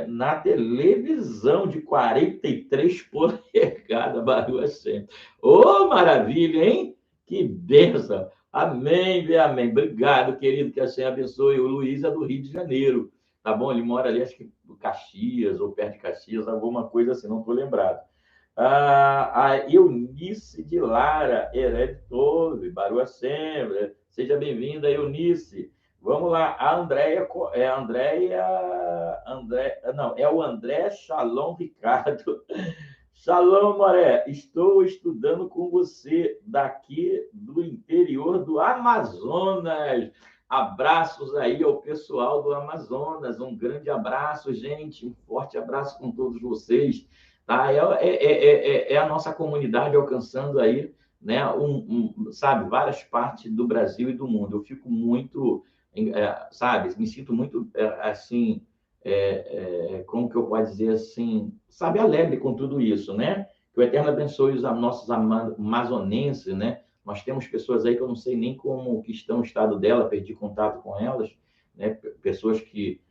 na televisão de 43 polegadas, Baru Hashem. Ô, maravilha, hein? Que benção. Amém, amém. Obrigado, querido, que a Hashem abençoe. O Luiz é do Rio de Janeiro, tá bom? Ele mora ali, acho que em Caxias, ou perto de Caxias, alguma coisa assim, não estou lembrado. A Eunice de Lara, Erebitove, Baru Hashem. Seja bem-vinda, Eunice. Vamos lá, a Andréia, não, é o André Shalom Ricardo. Shalom, Moré, estou estudando com você daqui do interior do Amazonas. Abraços aí ao pessoal do Amazonas, um grande abraço, gente, um forte abraço com todos vocês, tá? É a nossa comunidade alcançando aí, né, sabe, várias partes do Brasil e do mundo. Eu fico muito, sabe, me sinto muito, assim, como que eu posso dizer assim, sabe, alegre com tudo isso, né? Que o Eterno abençoe os nossos amazonenses, né? Nós temos pessoas aí que eu não sei nem como que estão o estado dela, perdi contato com elas, né? Pessoas que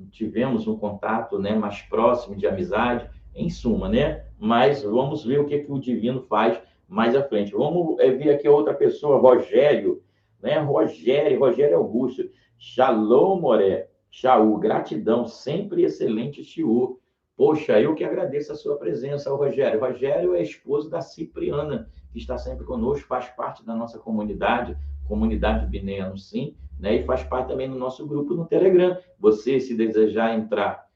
tivemos um contato, né, mais próximo de amizade, em suma, né? Mas vamos ver o que, que o Divino faz mais à frente. Vamos ver aqui a outra pessoa, Rogério, né? Rogério Augusto. Shalom, Moré. Shaú, gratidão, sempre excelente, Chiú. Poxa, eu que agradeço a sua presença, Rogério. Rogério é esposo da Cipriana, que está sempre conosco, faz parte da nossa comunidade Bineano Sim, né? E faz parte também do nosso grupo no Telegram. Você, se desejar entrar,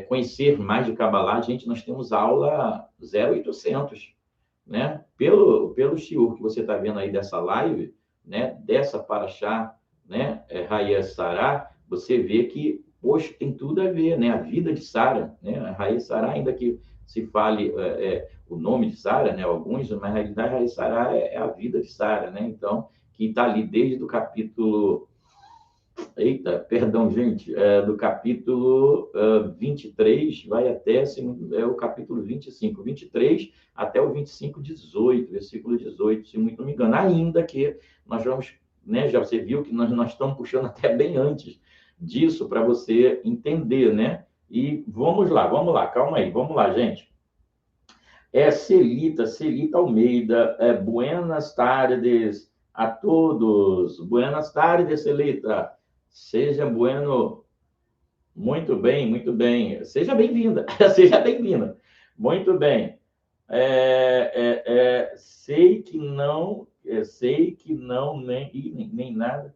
conhecer mais de Kabbalah, gente, nós temos aula 0800, né? Pelo shiur que você está vendo aí dessa live, né? Dessa Paraxá, né? Raia Sará, você vê que, poxa, tem tudo a ver, né? A vida de Sara, né? A Raia Sará, ainda que se fale o nome de Sara, né? Alguns, mas na realidade a Raia Sará é a vida de Sara, né? Então, que está ali desde o capítulo. Eita, perdão, gente, do capítulo 23, vai até o capítulo 23 até o 25, 18, versículo 18, se muito não me engano. Ainda que nós vamos, né, já você viu que nós estamos puxando até bem antes disso para você entender, né? E vamos lá, calma aí, vamos lá, gente. Celita Almeida, buenas tardes a todos. Buenas tardes, Celita. Seja bueno. Muito bem, muito bem. Seja bem-vinda, seja bem-vinda. Muito bem. Sei que não, nem nada.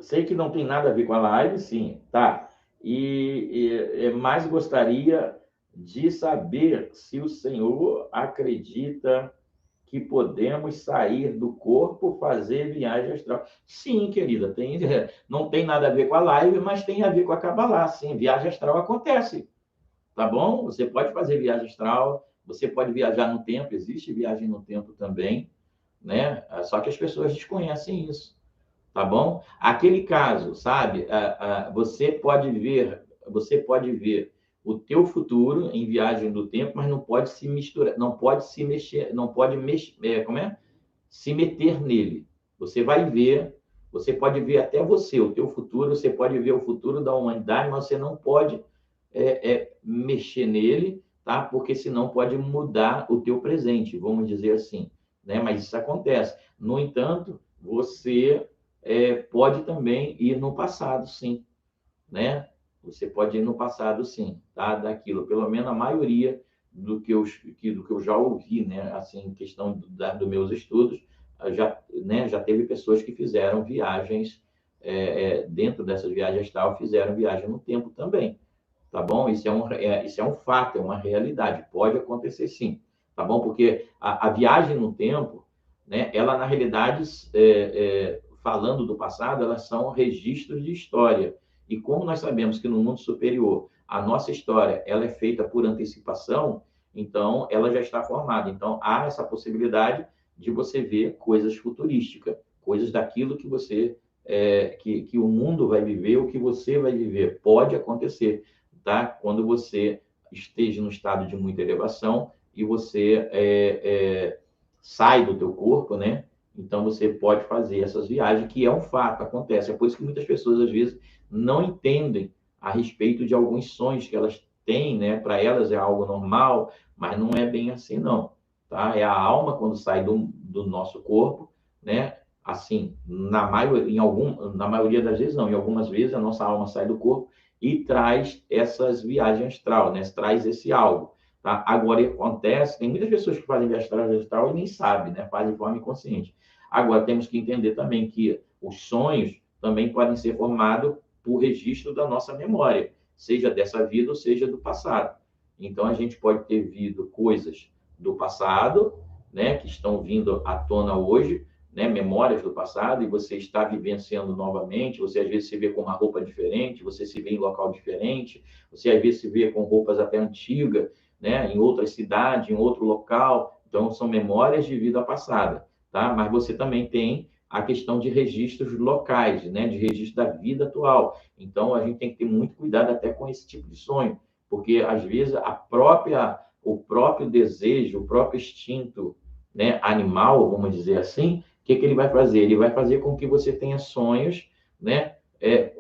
Sei que não tem nada a ver com a live, sim, tá. Mais gostaria de saber se o senhor acredita que podemos sair do corpo, fazer viagem astral. Sim, querida, não tem nada a ver com a live, mas tem a ver com a Kabbalah, sim. Viagem astral acontece, tá bom? Você pode fazer viagem astral, você pode viajar no tempo, existe viagem no tempo também, né? Só que as pessoas desconhecem isso, tá bom? Aquele caso, sabe? Você pode ver o teu futuro em viagem do tempo, mas não pode se misturar, não pode se mexer, não pode mexer, como é? Se meter nele. Você vai ver, você pode ver até o teu futuro, você pode ver o futuro da humanidade, mas você não pode mexer nele, tá? Porque senão pode mudar o teu presente, vamos dizer assim, né? Mas isso acontece. No entanto, você pode também ir no passado, sim, né? Você pode ir no passado, sim, tá? Daquilo, pelo menos a maioria do que eu já ouvi, né? Assim, em questão dos meus estudos, já teve pessoas que fizeram viagens, dentro dessas viagens astral, fizeram viagem no tempo também, tá bom? Isso é um fato, é uma realidade, pode acontecer sim, tá bom? Porque a viagem no tempo, né? Ela, na realidade, falando do passado, elas são registros de história. E como nós sabemos que no mundo superior a nossa história ela é feita por antecipação, então ela já está formada. Então há essa possibilidade de você ver coisas futurísticas, coisas daquilo que você que o mundo vai viver, o que você vai viver. Pode acontecer, tá? Quando você esteja no estado de muita elevação e você sai do teu corpo, né? Então você pode fazer essas viagens, que é um fato, acontece. É por isso que muitas pessoas às vezes não entendem a respeito de alguns sonhos que elas têm, né? Para elas é algo normal, mas não é bem assim, não. Tá? É a alma quando sai do nosso corpo, né? Assim, na maioria das vezes não, em algumas vezes a nossa alma sai do corpo e traz essas viagens astral, né? Traz esse algo. Tá? Agora, acontece, tem muitas pessoas que fazem viagem astral e nem sabem, né? Fazem de forma inconsciente. Agora, temos que entender também que os sonhos também podem ser formados por registro da nossa memória, seja dessa vida ou seja do passado. Então, a gente pode ter visto coisas do passado, né, que estão vindo à tona hoje, né, memórias do passado, e você está vivenciando novamente. Você às vezes se vê com uma roupa diferente, você se vê em local diferente, você às vezes se vê com roupas até antigas, né, em outra cidade, em outro local. Então, são memórias de vida passada, tá? Mas você também tem a questão de registros locais, né, de registro da vida atual. Então, a gente tem que ter muito cuidado até com esse tipo de sonho, porque às vezes o próprio desejo, o próprio instinto, né, animal, vamos dizer assim, o que ele vai fazer? Ele vai fazer com que você tenha sonhos, né,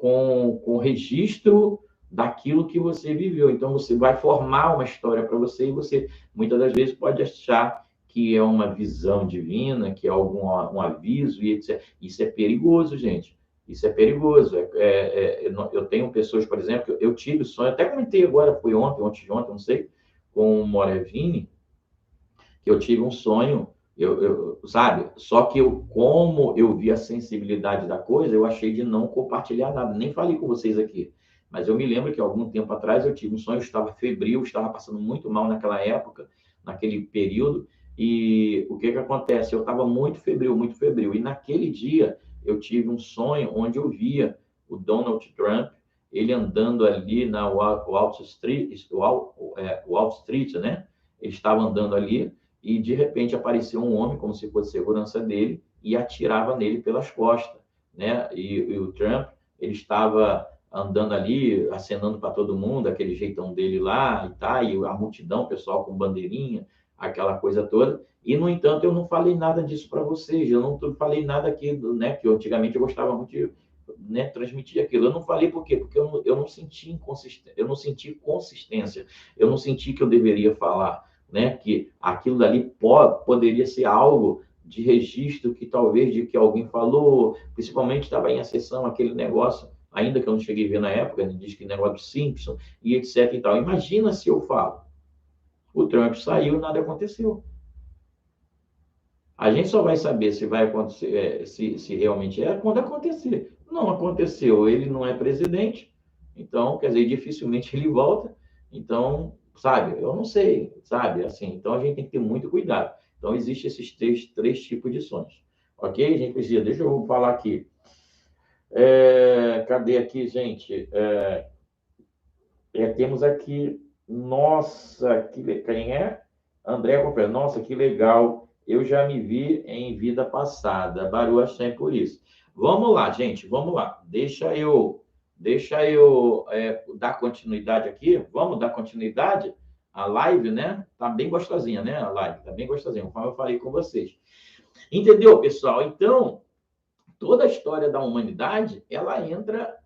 com registro daquilo que você viveu. Então, você vai formar uma história para você, e você, muitas das vezes, pode achar que é uma visão divina, que é um aviso, e etc. Isso é perigoso, gente. Isso é perigoso. Eu tenho pessoas, por exemplo, eu tive sonho, até comentei agora, foi ontem de ontem, não sei, com o Morevini, que eu tive um sonho, sabe? Só que como eu vi a sensibilidade da coisa, eu achei de não compartilhar nada, nem falei com vocês aqui. Mas eu me lembro que algum tempo atrás eu tive um sonho, eu estava febril, estava passando muito mal naquela época, naquele período, e o que acontece? Eu estava muito febril, e naquele dia eu tive um sonho onde eu via o Donald Trump, ele andando ali na Wall Street, Wall Street, né? Ele estava andando ali, e de repente apareceu um homem, como se fosse segurança dele, e atirava nele pelas costas, né? E o Trump, ele estava andando ali, acenando para todo mundo, aquele jeitão dele lá, e tá, e a multidão, o pessoal com bandeirinha, aquela coisa toda. E, no entanto, eu não falei nada disso para vocês, eu não falei nada aqui, né? Que antigamente eu gostava muito de, né, transmitir aquilo. Eu não falei por quê? Porque eu não senti inconsistência, eu não senti consistência, eu não senti que eu deveria falar, né, que aquilo dali poderia ser algo de registro que talvez de que alguém falou, principalmente estava em acessão aquele negócio, ainda que eu não cheguei a ver na época, ele diz que negócio do Simpson e etc e tal. Imagina se eu falo, o Trump saiu e nada aconteceu. A gente só vai saber se vai acontecer, se realmente é, quando acontecer. Não aconteceu, ele não é presidente, então, quer dizer, dificilmente ele volta. Então, sabe, eu não sei, sabe, assim, então a gente tem que ter muito cuidado. Então, existem esses três tipos de sonhos. Ok? A gente precisa, deixa eu falar aqui. Cadê aqui, gente? Temos aqui, nossa, quem é? André Cooper, nossa, que legal. Eu já me vi em vida passada. Baru Hashem por isso. Vamos lá, gente, vamos lá. Deixa eu dar continuidade aqui. Vamos dar continuidade à live, né? Tá bem gostosinha, né? A live tá bem gostosinha, como eu falei com vocês. Entendeu, pessoal? Então, toda a história da humanidade, ela entra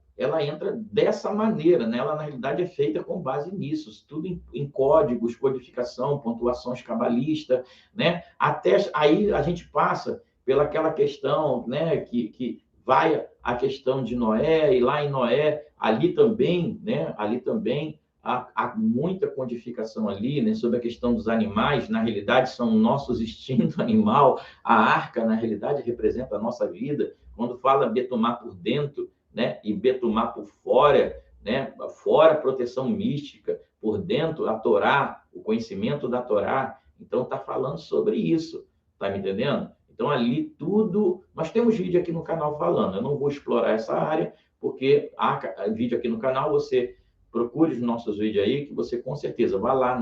dessa maneira, né? Ela, na realidade, é feita com base nisso, tudo em códigos, codificação, pontuações cabalistas, né? Até aí a gente passa pelaquela questão, né, que vai a questão de Noé, e lá em Noé, ali também, né, ali também há muita codificação ali, né, sobre a questão dos animais, na realidade são nossos instintos animal, a arca, na realidade, representa a nossa vida. Quando fala betumar por dentro, né, e betumar por fora, né, fora proteção mística, por dentro a Torá, o conhecimento da Torá, então está falando sobre isso, tá me entendendo? Então ali tudo, nós temos vídeo aqui no canal falando, eu não vou explorar essa área, porque há vídeo aqui no canal, você procure os nossos vídeos aí, que você com certeza vai lá,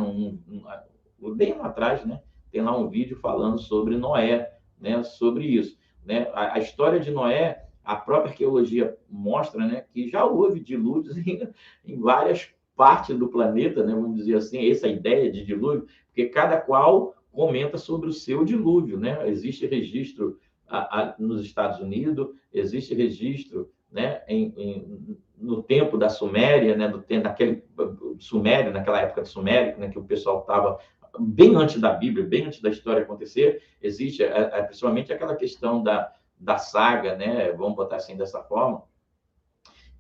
bem lá atrás, né, tem lá um vídeo falando sobre Noé, né, sobre isso. Né? A história de Noé, a própria arqueologia mostra, né, que já houve dilúvios em várias partes do planeta, né, vamos dizer assim, essa ideia de dilúvio, porque cada qual comenta sobre o seu dilúvio. Né? Existe registro nos Estados Unidos, existe registro, né, no tempo da Suméria, né, daquele Sumério, naquela época de Sumério, né, que o pessoal estava bem antes da Bíblia, bem antes da história acontecer. Existe principalmente aquela questão da saga, né? Vamos botar assim dessa forma,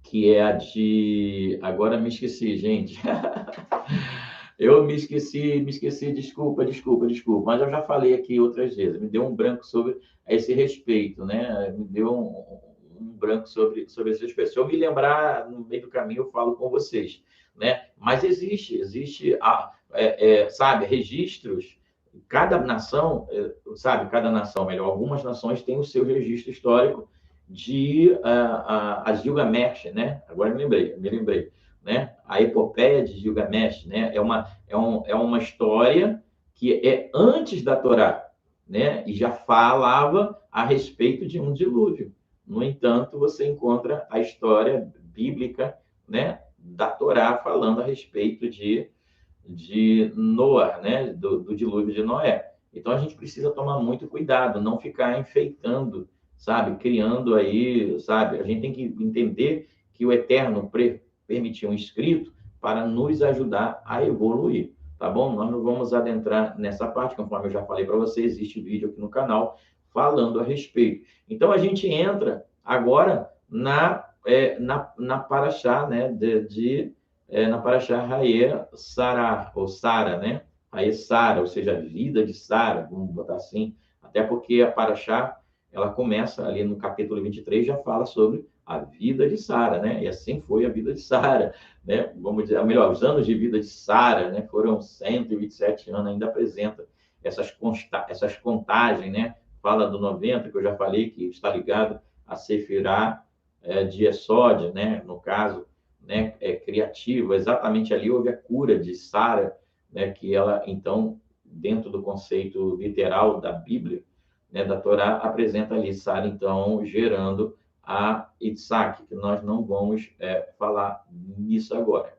que é a de... Agora me esqueci, gente. Eu me esqueci, desculpa, mas eu já falei aqui outras vezes, me deu um branco sobre esse respeito, né? Me deu um branco sobre esse respeito. Se eu me lembrar no meio do caminho, eu falo com vocês, né? Mas existe sabe, registros Cada nação, sabe, cada nação, melhor, algumas nações têm o seu registro histórico de a Gilgamesh, né? Agora me lembrei, né? A epopeia de Gilgamesh, né? É uma história que é antes da Torá, né? E já falava a respeito de um dilúvio. No entanto, você encontra a história bíblica, né? Da Torá falando a respeito de Noé, né? Do dilúvio de Noé. Então a gente precisa tomar muito cuidado, não ficar enfeitando, sabe? Criando aí, sabe? A gente tem que entender que o Eterno permitiu um escrito para nos ajudar a evoluir, tá bom? Nós não vamos adentrar nessa parte, conforme eu já falei para você, existe vídeo aqui no canal falando a respeito. Então a gente entra agora na Paraxá, né? Na Paraxá Raê Sará, ou Sara, né? Raê Sara, ou seja, a vida de Sara, vamos botar assim, até porque a Paraxá, ela começa ali no capítulo 23, já fala sobre a vida de Sara, né? E assim foi a vida de Sara, né? Vamos dizer, melhor, os anos de vida de Sara, né? Foram 127 anos, ainda apresenta essas contagens, né? Fala do 90, que eu já falei, que está ligado a Sefirá de Esod, né? No caso, né, criativa. Exatamente ali houve a cura de Sara, né, que ela, então, dentro do conceito literal da Bíblia, né, da Torá, apresenta ali Sara, então, gerando a Isaac, que nós não vamos falar nisso agora.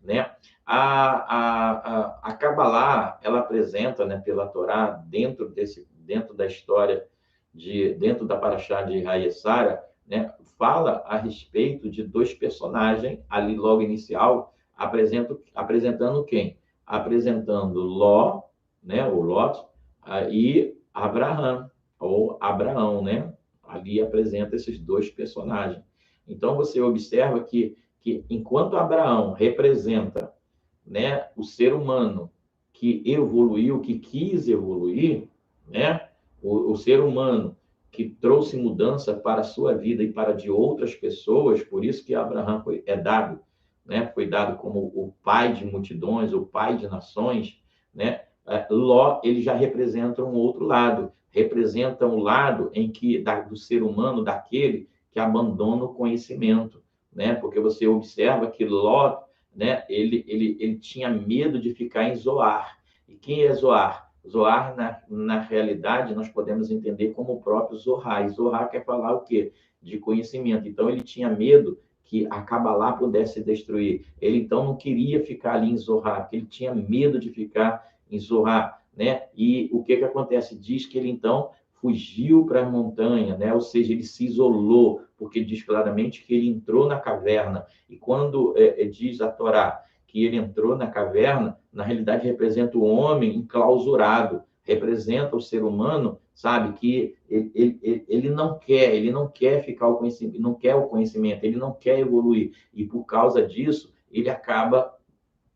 Né? A Kabbalah, ela apresenta, né, pela Torá, dentro da história, dentro da Paraxá de Raê Sara, né, fala a respeito de dois personagens ali logo inicial, apresentando quem? Apresentando Ló, né, o Lot, e Abraão, ou Abraão, né? Ali apresenta esses dois personagens. Então, você observa que enquanto Abraão representa, né, o ser humano que evoluiu, que quis evoluir, né, o ser humano que trouxe mudança para a sua vida e para de outras pessoas, por isso que Abraão foi dado como o pai de multidões, o pai de nações, né? Ló, ele já representa um outro lado, representa um lado em que do ser humano, daquele que abandona o conhecimento, né? Porque você observa que Ló, né, ele tinha medo de ficar em Zoar. E quem é Zoar? Zoar, na realidade, nós podemos entender como o próprio Zohar. E Zohar quer falar o quê? De conhecimento. Então, ele tinha medo que a Kabbalah pudesse destruir. Ele, então, não queria ficar ali em Zohar, porque ele tinha medo de ficar em Zohar, né? E o que acontece? Diz que ele, então, fugiu para a montanha, né? Ou seja, ele se isolou, porque diz claramente que ele entrou na caverna. E quando diz a Torá que ele entrou na caverna, na realidade representa o homem enclausurado, representa o ser humano, sabe, que ele não quer ficar o conhecimento, não quer o conhecimento, ele não quer evoluir, e por causa disso, ele acaba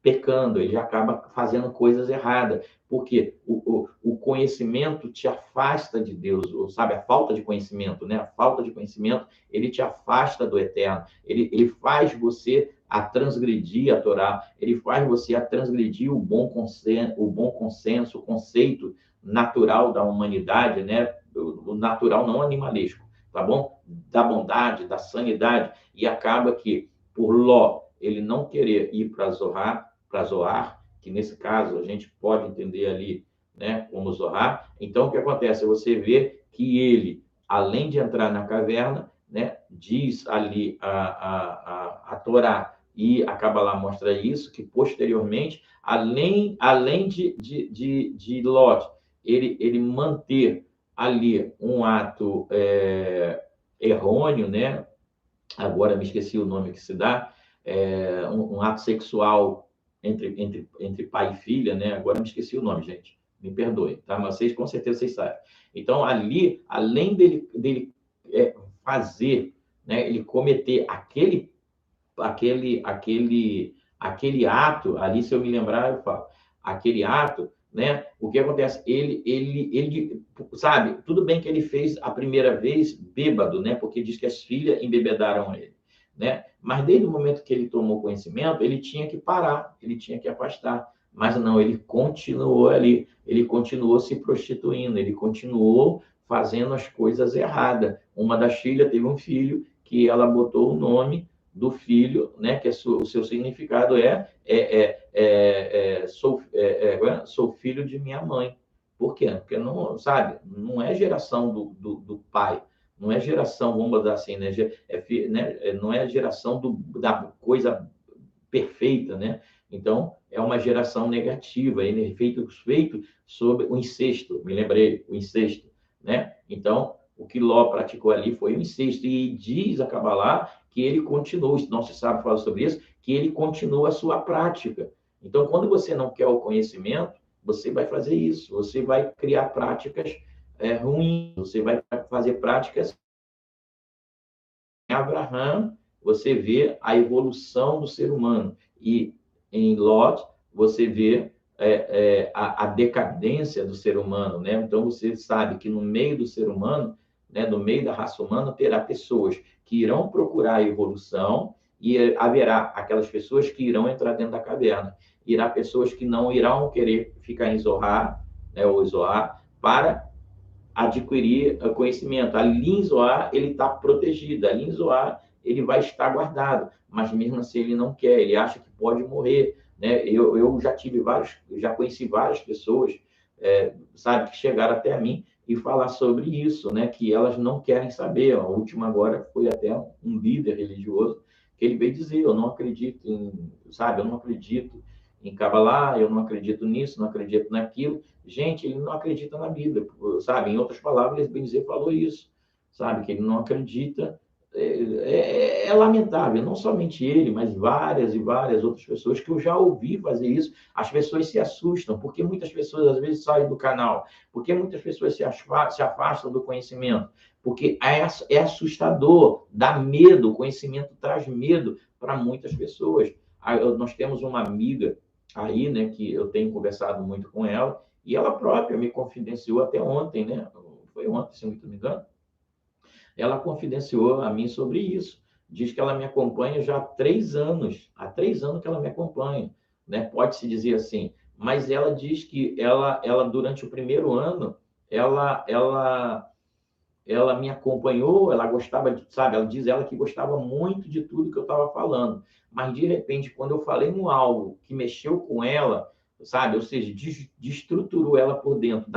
pecando, ele acaba fazendo coisas erradas, porque o conhecimento te afasta de Deus, sabe, a falta de conhecimento, né? A falta de conhecimento, ele te afasta do eterno, ele faz você a transgredir a Torá, ele faz você a transgredir o bom consenso, o conceito natural da humanidade, né? O natural não animalesco, tá bom? Da bondade, da sanidade, e acaba que, por Ló, ele não querer ir para Zoar, que nesse caso a gente pode entender ali, né, como Zoar. Então, o que acontece? Você vê que ele, além de entrar na caverna, né, diz ali a Torá, e a Kabbalah mostra isso, que posteriormente, além de Lot, ele manter ali um ato errôneo, né? Agora me esqueci o nome que se dá, um ato sexual entre pai e filha, né? Agora me esqueci o nome, gente. Me perdoe, tá? Mas vocês, com certeza, vocês sabem. Então, ali, além dele fazer, né? Ele cometer aquele ato, ali, se eu me lembrar, eu falo, aquele ato, né? O que acontece? Ele, sabe, tudo bem que ele fez a primeira vez bêbado, né? Porque diz que as filhas embebedaram ele, né? Mas desde o momento que ele tomou conhecimento, ele tinha que parar, ele tinha que afastar, Mas não, ele continuou ali, ele continuou se prostituindo, ele continuou fazendo as coisas erradas. Uma das filhas teve um filho que ela botou o nome do filho, né, que o seu significado sou filho de minha mãe. Por quê? Porque não, sabe, não é geração do pai, não é geração, vamos botar assim, né, não é a geração da coisa perfeita, né? Então, é uma geração negativa, ele é feito sobre o incesto, me lembrei, o incesto, né? Então, o que Ló praticou ali foi o incesto, e diz a Kabbalah que ele continuou, não se sabe falar sobre isso, que ele continua a sua prática. Então, quando você não quer o conhecimento, você vai fazer isso, você vai criar práticas ruins, você vai fazer práticas. Em Abraham, você vê a evolução do ser humano, e em Lot, você vê a decadência do ser humano, né? Então, você sabe que no meio do ser humano, né, no meio da raça humana, terá pessoas que irão procurar a evolução, e haverá aquelas pessoas que irão entrar dentro da caverna. Irá pessoas que não irão querer ficar em Zohar, né, ou Zohar, para adquirir conhecimento. Ali em Zoar, ele está protegido, ali em Zoar, ele vai estar guardado, mas mesmo assim ele não quer, ele acha que pode morrer, né? Eu já conheci várias pessoas, sabe, que chegaram até mim e falar sobre isso, né? Que elas não querem saber. A última agora foi até um líder religioso que ele veio dizer: eu não acredito sabe, eu não acredito em Kabbalah, eu não acredito nisso, não acredito naquilo. Gente, ele não acredita na Bíblia, sabe? Em outras palavras, ele bem dizer falou isso, sabe? Que ele não acredita. É lamentável, não somente ele, mas várias e várias outras pessoas que eu já ouvi fazer isso. As pessoas se assustam, porque muitas pessoas às vezes saem do canal, porque muitas pessoas se afastam do conhecimento, porque é assustador, dá medo, o conhecimento traz medo para muitas pessoas. Nós temos uma amiga aí, né, que eu tenho conversado muito com ela, e ela própria me confidenciou até ontem, né? Foi ontem, se não me engano. Ela confidenciou a mim sobre isso. Diz que ela me acompanha já há 3 anos que ela me acompanha, né? Pode-se dizer assim. Mas ela diz que ela durante o primeiro ano, ela me acompanhou, ela gostava de, sabe, ela diz ela que gostava muito de tudo que eu estava falando, mas de repente, quando eu falei um algo que mexeu com ela, sabe, ou seja, destruturou ela por dentro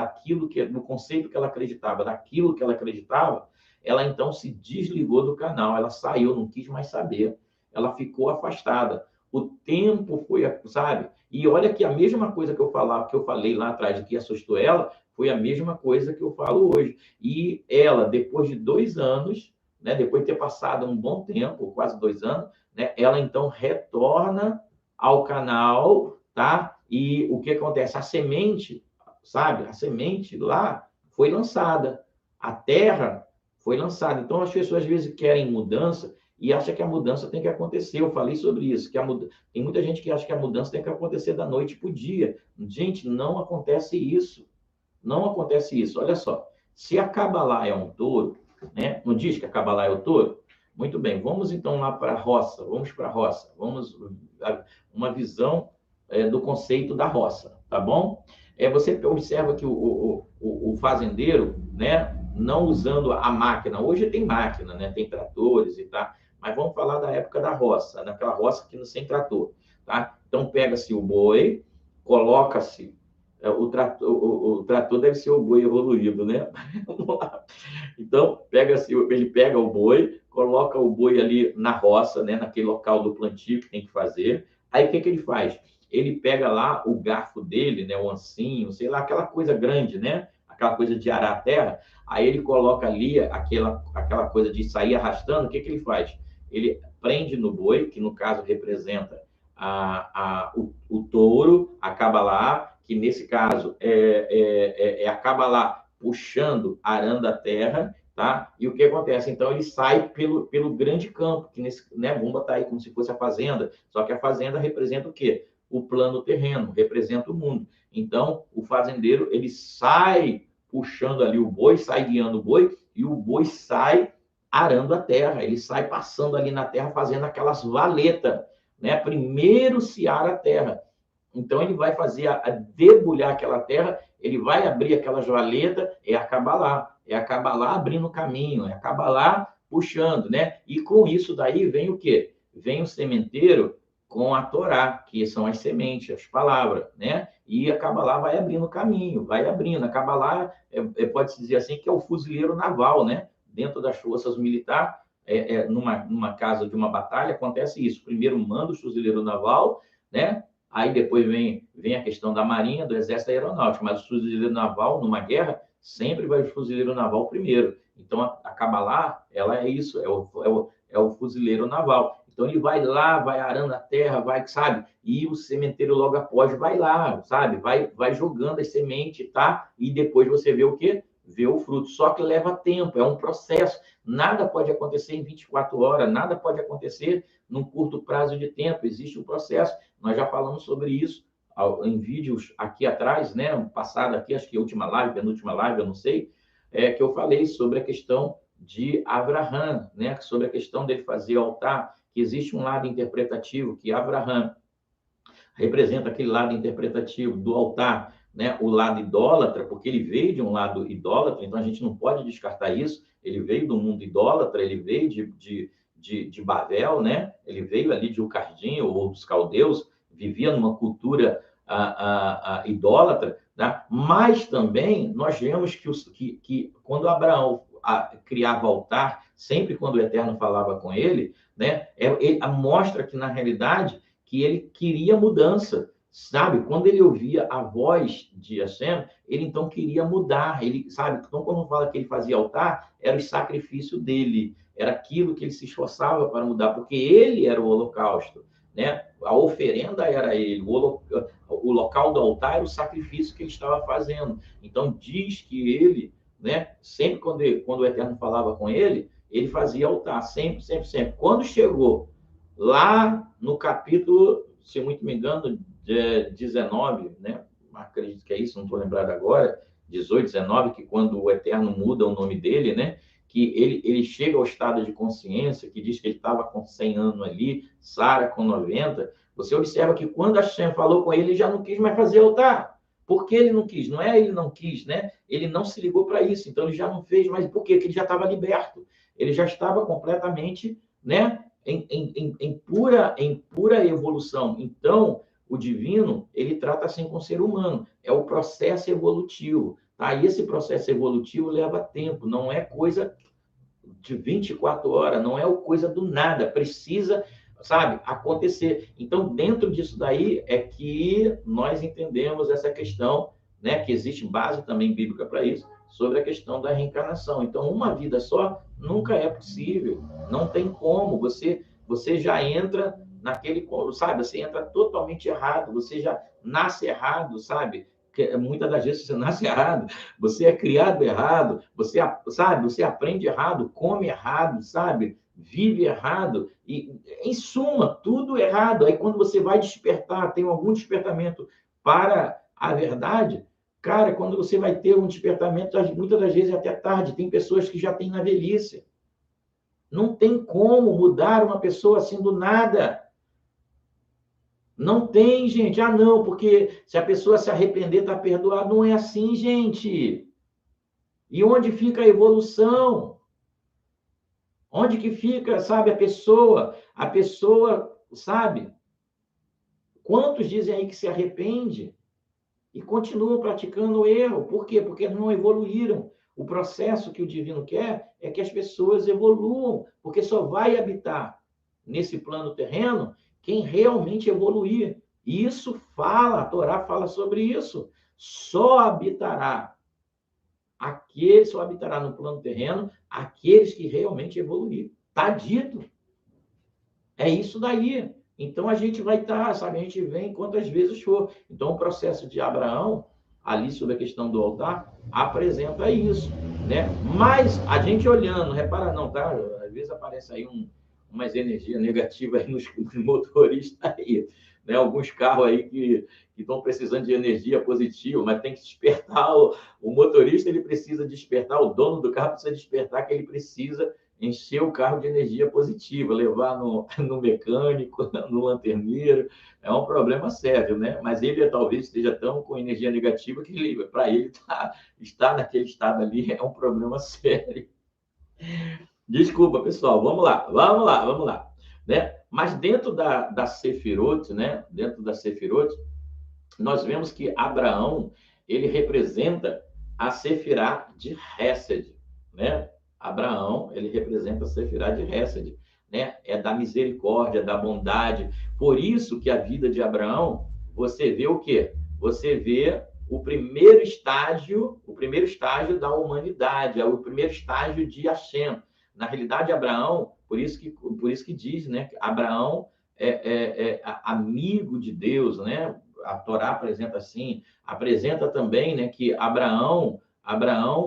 do conceito que ela acreditava, daquilo que ela acreditava, ela então se desligou do canal, ela saiu, não quis mais saber, ela ficou afastada. O tempo foi, sabe? E olha que a mesma coisa que eu falei lá atrás, de que assustou ela, foi a mesma coisa que eu falo hoje. E ela, depois de 2 anos, né, depois de ter passado um bom tempo, quase 2 anos, né, ela então retorna ao canal, tá? E o que acontece? A semente, sabe? A semente lá foi lançada, a terra foi lançada. Então as pessoas às vezes querem mudança e acham que a mudança tem que acontecer. Eu falei sobre isso, tem muita gente que acha que a mudança tem que acontecer da noite para o dia. Gente, não acontece isso. Não acontece isso. Olha só, se a Kabbalah é um touro, né? Não diz que a Kabbalah é o touro? Muito bem, vamos então lá para a roça. Vamos para a roça. Vamos uma visão do conceito da roça, tá bom? Você observa que o fazendeiro, né? Não usando a máquina. Hoje tem máquina, né? Tem tratores e tal. Mas vamos falar da época da roça, naquela roça que não sem trator, tá? Então pega-se o boi, coloca-se o trator deve ser o boi evoluído, né? Então, ele pega o boi, coloca o boi ali na roça, né? Naquele local do plantio que tem que fazer. Aí, o que ele faz? Ele pega lá o garfo dele, né? O ancinho, sei lá, aquela coisa grande, né? Aquela coisa de arar a terra. Aí, ele coloca ali aquela coisa de sair arrastando. O que ele faz? Ele prende no boi, que no caso representa o touro, acaba lá, que nesse caso acaba lá puxando, arando a terra, tá? E o que acontece? Então ele sai pelo grande campo, que nesse, né, vamos botar aí como se fosse a fazenda, só que a fazenda representa o quê? O plano terreno, representa o mundo. Então o fazendeiro, ele sai puxando ali o boi, sai guiando o boi, e o boi sai arando a terra, ele sai passando ali na terra, fazendo aquelas valetas, né? Primeiro se ara a terra. Então, ele vai fazer a debulhar aquela terra, ele vai abrir aquela valeta, é a Cabalá abrindo caminho, é a Cabalá puxando, né? E com isso daí vem o quê? Vem o sementeiro com a Torá, que são as sementes, as palavras, né? E a Cabalá vai abrindo caminho, vai abrindo. A Cabalá, pode-se dizer assim, que é o fuzileiro naval, né? Dentro das forças militares, numa casa de uma batalha, acontece isso. Primeiro manda o fuzileiro naval, né? Aí depois vem a questão da marinha, do exército aeronáutico, mas o fuzileiro naval, numa guerra, sempre vai o fuzileiro naval primeiro. Então, a Cabalá, ela é isso, é o fuzileiro naval. Então, ele vai lá, vai arando a terra, vai, sabe? E o sementeiro logo após vai lá, sabe? Vai jogando as sementes, tá? E depois você vê o quê? Vê o fruto. Só que leva tempo, é um processo. Nada pode acontecer em 24 horas, nada pode acontecer num curto prazo de tempo. Existe um processo. Nós já falamos sobre isso em vídeos aqui atrás, né? Passado aqui, acho que a última live, penúltima live, eu não sei, que eu falei sobre a questão de Abraham, né? Sobre a questão dele fazer altar, que existe um lado interpretativo, que Abraham representa aquele lado interpretativo do altar, né? O lado idólatra, porque ele veio de um lado idólatra, então a gente não pode descartar isso, ele veio do mundo idólatra, ele veio de Babel, né? Ele veio ali de Ucardim ou dos caldeus, vivia numa cultura idólatra, né? Mas também nós vemos que quando Abraão criava altar, sempre quando o Eterno falava com ele, né? Ele mostra que, na realidade, que ele queria mudança, sabe? Quando ele ouvia a voz de Hashem, ele então queria mudar, ele, sabe? Então, quando fala que ele fazia altar, era o sacrifício dele, era aquilo que ele se esforçava para mudar, porque ele era o holocausto, né? A oferenda era ele, o local do altar era o sacrifício que ele estava fazendo. Então, diz que ele, né? Sempre quando o Eterno falava com ele, ele fazia altar, sempre, sempre, sempre. Quando chegou lá no capítulo, se muito me engano, 19, né? Acredito que é isso, não estou lembrado agora, 18, 19, que quando o Eterno muda o nome dele, né? Que ele chega ao estado de consciência, que diz que ele estava com 100 anos ali, Sara com 90, você observa que quando a Hashem falou com ele, ele já não quis mais fazer altar. Por que ele não quis? Não é ele não quis, né? Ele não se ligou para isso, então ele já não fez mais. Por quê? Porque ele já estava liberto. Ele já estava completamente, né? Em pura evolução. Então, o divino, ele trata assim com o ser humano. É o processo evolutivo. Tá? E esse processo evolutivo leva tempo, não é coisa de 24 horas, não é coisa do nada, precisa, sabe, acontecer. Então, dentro disso daí é que nós entendemos essa questão, né, que existe base também bíblica para isso, sobre a questão da reencarnação. Então, uma vida só nunca é possível, não tem como, você já entra naquele, sabe, você entra totalmente errado, você já nasce errado, sabe? Muitas das vezes você nasce errado, você é criado errado, você sabe, você aprende errado, come errado, sabe? Vive errado e, em suma, tudo errado. Aí quando você vai despertar, tem algum despertamento para a verdade, cara, quando você vai ter um despertamento, muitas das vezes até tarde, tem pessoas que já têm na velhice. Não tem como mudar uma pessoa assim do nada. Não tem, gente. Ah, não, porque se a pessoa se arrepender, está perdoado. Não é assim, gente. E onde fica a evolução? Onde que fica, sabe, a pessoa? A pessoa, sabe? Quantos dizem aí que se arrepende e continuam praticando o erro? Por quê? Porque não evoluíram. O processo que o divino quer é que as pessoas evoluam, porque só vai habitar nesse plano terreno quem realmente evoluir. E isso fala, a Torá fala sobre isso. Só habitará no plano terreno aqueles que realmente evoluir. Está dito. É isso daí. Então a gente vai estar, sabe, a gente vem quantas vezes for. Então o processo de Abraão, ali sobre a questão do altar, apresenta isso, né? Mas a gente olhando, repara não, tá? Às vezes aparece aí umas energias negativas nos motoristas aí, né? Alguns carros aí que estão precisando de energia positiva, mas tem que despertar o motorista, ele precisa despertar, o dono do carro precisa despertar que ele precisa encher o carro de energia positiva, levar no mecânico, no lanterneiro, é um problema sério, né? Mas ele talvez esteja tão com energia negativa que para ele estar naquele estado ali é um problema sério. Desculpa, pessoal, vamos lá, né? Mas dentro da Sefirot, né? Dentro da Sefirot, nós vemos que Abraão, ele representa a Sefirá de Hesed, né? Abraão, ele representa a Sefirá de Hesed, né? É da misericórdia, da bondade. Por isso que a vida de Abraão, você vê o quê? Você vê o primeiro estágio da humanidade, é o primeiro estágio de Hashem. Na realidade, Abraão, por isso que diz, né? Que Abraão é amigo de Deus, né? A Torá apresenta também, né, que Abraão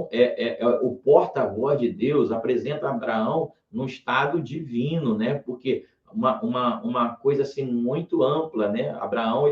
é o porta-voz de Deus, apresenta Abraão num estado divino, né? Porque uma coisa assim muito ampla, né? Abraão,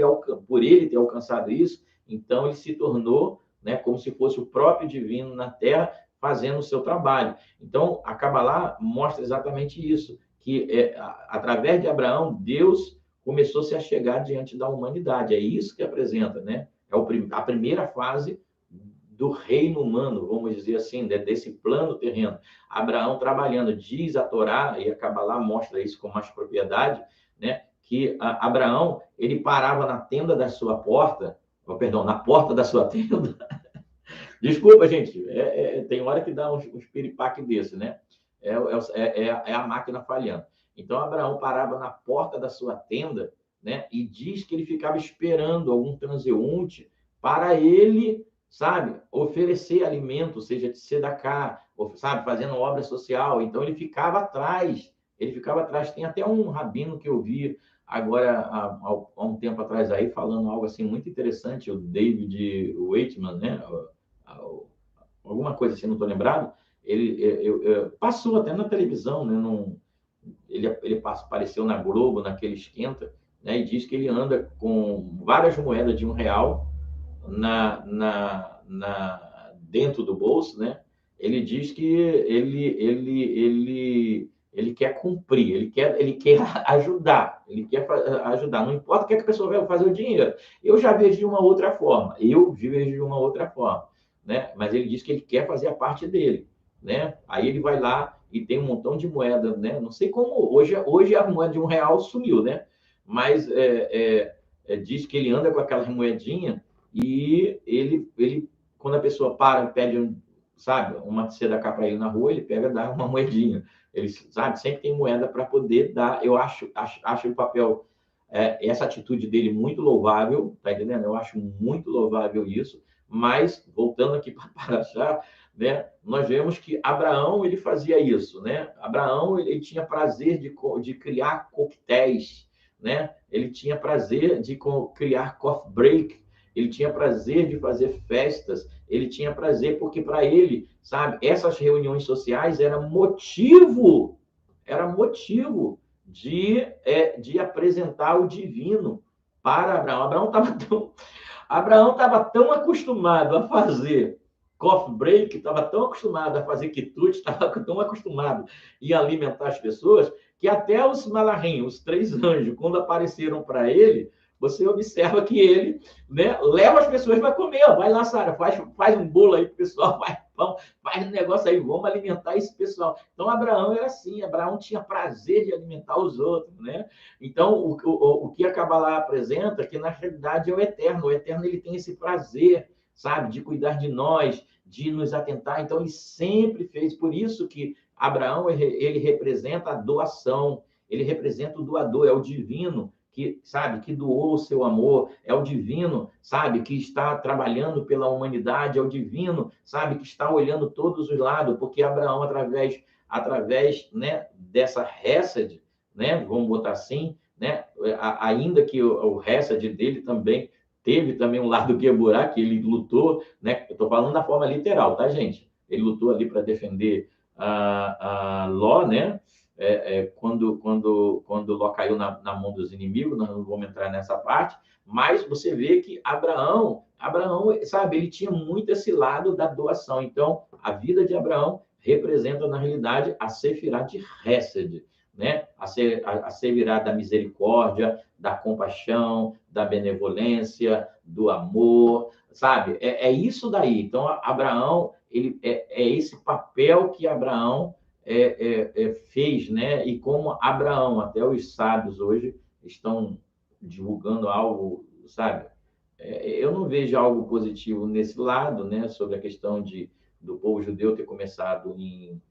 por ele ter alcançado isso, então ele se tornou, né, como se fosse o próprio divino na terra fazendo o seu trabalho. Então, a Cabalá mostra exatamente isso, que através de Abraão, Deus começou-se a chegar diante da humanidade. É isso que apresenta, né? É a primeira fase do reino humano, vamos dizer assim, né? Desse plano terreno. Abraão trabalhando, diz a Torá, e a Cabalá mostra isso com mais propriedade, né? Que Abraão, ele parava na tenda da sua porta, na porta da sua tenda. Desculpa, gente, tem hora que dá uns piripaque desse, né? É a máquina falhando. Então, Abraão parava na porta da sua tenda, né? E diz que ele ficava esperando algum transeunte para ele, sabe, oferecer alimento, seja de sedacá, sabe, fazendo obra social. Então, ele ficava atrás. Tem até um rabino que eu vi agora, há um tempo atrás aí, falando algo assim muito interessante, o David Waitman, né? Alguma coisa assim, não estou lembrado. Ele passou até na televisão, né? Ele apareceu na Globo, naquele esquenta, né? E diz que ele anda com várias moedas de R$ 1 dentro do bolso, né? Ele diz que ele quer cumprir, ele quer ajudar, não importa o que a pessoa vai fazer o dinheiro. Eu já vejo de uma outra forma, né? Mas ele diz que ele quer fazer a parte dele, né? Aí ele vai lá e tem um montão de moeda, né? Não sei como hoje a moeda de R$ 1 sumiu, né? Mas diz que ele anda com aquelas moedinhas e ele quando a pessoa para e pede, sabe, uma sedacá para ele na rua, ele pega e dá uma moedinha. Ele, sabe, sempre tem moeda para poder dar. Eu acho o papel, essa atitude dele muito louvável, tá entendendo? Eu acho muito louvável isso. Mas, voltando aqui para Paraxá, né, nós vemos que Abraão, ele fazia isso, né? Abraão, ele tinha prazer de criar coquetéis, né? Ele tinha prazer de criar coffee break, ele tinha prazer de fazer festas, ele tinha prazer porque para ele, sabe, essas reuniões sociais era motivo de apresentar o divino para Abraão. Abraão estava tão acostumado a fazer coffee break, estava tão acostumado a fazer quitute, estava tão acostumado em alimentar as pessoas, que até os malahim, os 3 anjos, quando apareceram para ele, você observa que ele, né, leva as pessoas para comer. Vai lá, Sara, faz um bolo aí para o pessoal, faz pão, faz um negócio aí, vamos alimentar esse pessoal. Então, Abraão era assim, Abraão tinha prazer de alimentar os outros, né? Então, o que a Cabalá apresenta, que na realidade é o Eterno ele tem esse prazer, sabe, de cuidar de nós, de nos atentar. Então, ele sempre fez, por isso que Abraão, ele representa a doação, ele representa o doador, é o divino, que, sabe, que doou o seu amor, é o divino, sabe, que está trabalhando pela humanidade, é o divino, sabe, que está olhando todos os lados, porque Abraão, através, né, dessa Hesed, né, vamos botar assim, né, ainda que o Hesed dele também teve também um lado Geburá, que ele lutou, né, eu estou falando da forma literal, tá, gente? Ele lutou ali para defender a Ló, né? Quando Ló caiu na mão dos inimigos, nós não vamos entrar nessa parte, mas você vê que Abraão, sabe, ele tinha muito esse lado da doação. Então, a vida de Abraão representa, na realidade, a Sefirá de Hesed, né? A Sefirá da misericórdia, da compaixão, da benevolência, do amor, sabe? É isso daí. Então, Abraão, é esse papel que Abraão fez, né? E como Abraão, até os sábios hoje estão divulgando algo, sabe? Eu não vejo algo positivo nesse lado, né? Sobre a questão do povo judeu ter começado em,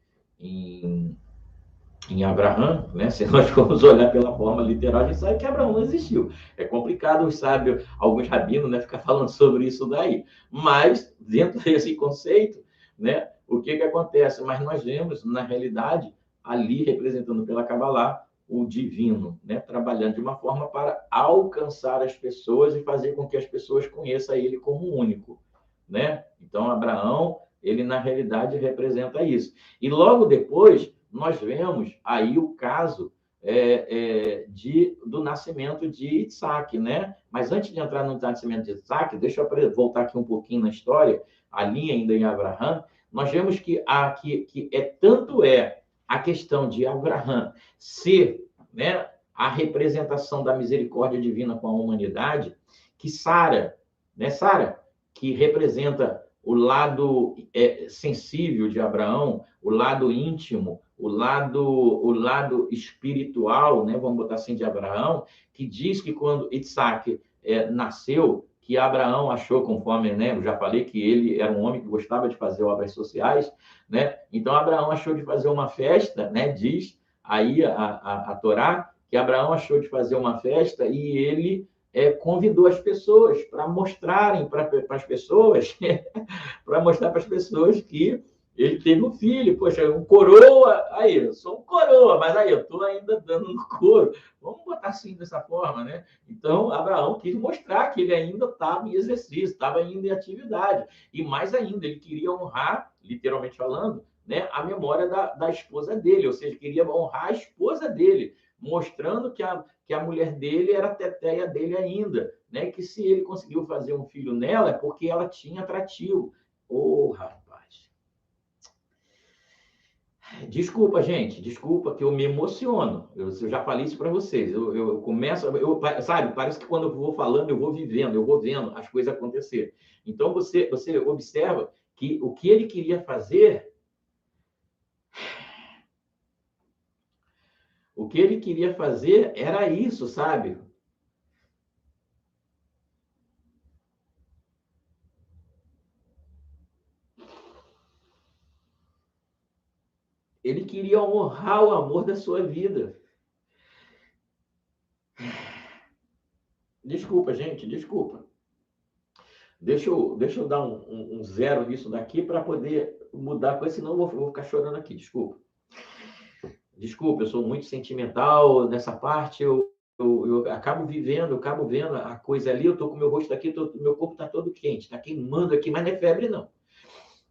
em Abraão, né? Se nós formos olhar pela forma literal, a gente sabe que Abraão não existiu. É complicado, os sábios, alguns rabinos, né, ficar falando sobre isso daí. Mas, dentro desse conceito, né, o que acontece? Mas nós vemos, na realidade, ali representando pela Kabbalah, o divino, né, trabalhando de uma forma para alcançar as pessoas e fazer com que as pessoas conheçam ele como único, né? Então, Abraão, ele na realidade representa isso. E logo depois, nós vemos aí o caso do nascimento de Isaac, né? Mas antes de entrar no nascimento de Isaac, deixa eu voltar aqui um pouquinho na história, a linha ainda em Abraão, nós vemos que tanto a questão de Abraão ser, né, a representação da misericórdia divina com a humanidade, que Sara, né, Sara, que representa o lado sensível de Abraão, o lado íntimo, o lado espiritual, né, vamos botar assim, de Abraão, que diz que quando Isaac nasceu, que Abraão achou, conforme, né, eu já falei que ele era um homem que gostava de fazer obras sociais, né? Então Abraão achou de fazer uma festa, né? Diz aí a Torá que Abraão achou de fazer uma festa e ele convidou as pessoas para mostrarem para as pessoas, para mostrar para as pessoas que ele teve um filho, poxa, um coroa, aí, eu sou um coroa, mas aí eu estou ainda dando no couro. Vamos botar assim dessa forma, né? Então, Abraão quis mostrar que ele ainda estava em exercício, estava ainda em atividade. E mais ainda, ele queria honrar, literalmente falando, né, a memória da esposa dele, ou seja, queria honrar a esposa dele, mostrando que a mulher dele era a teteia dele ainda, né? Que se ele conseguiu fazer um filho nela, é porque ela tinha atrativo. Oh, rapaz. Desculpa, gente, desculpa que eu me emociono. Eu já falei isso para vocês. Eu começo, sabe, parece que quando eu vou falando, eu vou vivendo, eu vou vendo as coisas acontecer. Então, você observa que o que ele queria fazer, era isso, sabe? Ele queria honrar o amor da sua vida. Desculpa, gente, desculpa. Deixa eu dar um zero nisso daqui para poder mudar a coisa, senão eu vou ficar chorando aqui, desculpa. Desculpa, eu sou muito sentimental nessa parte, eu acabo vivendo, eu acabo vendo a coisa ali, eu estou com o meu rosto aqui, meu corpo está todo quente, está queimando aqui, mas não é febre, não.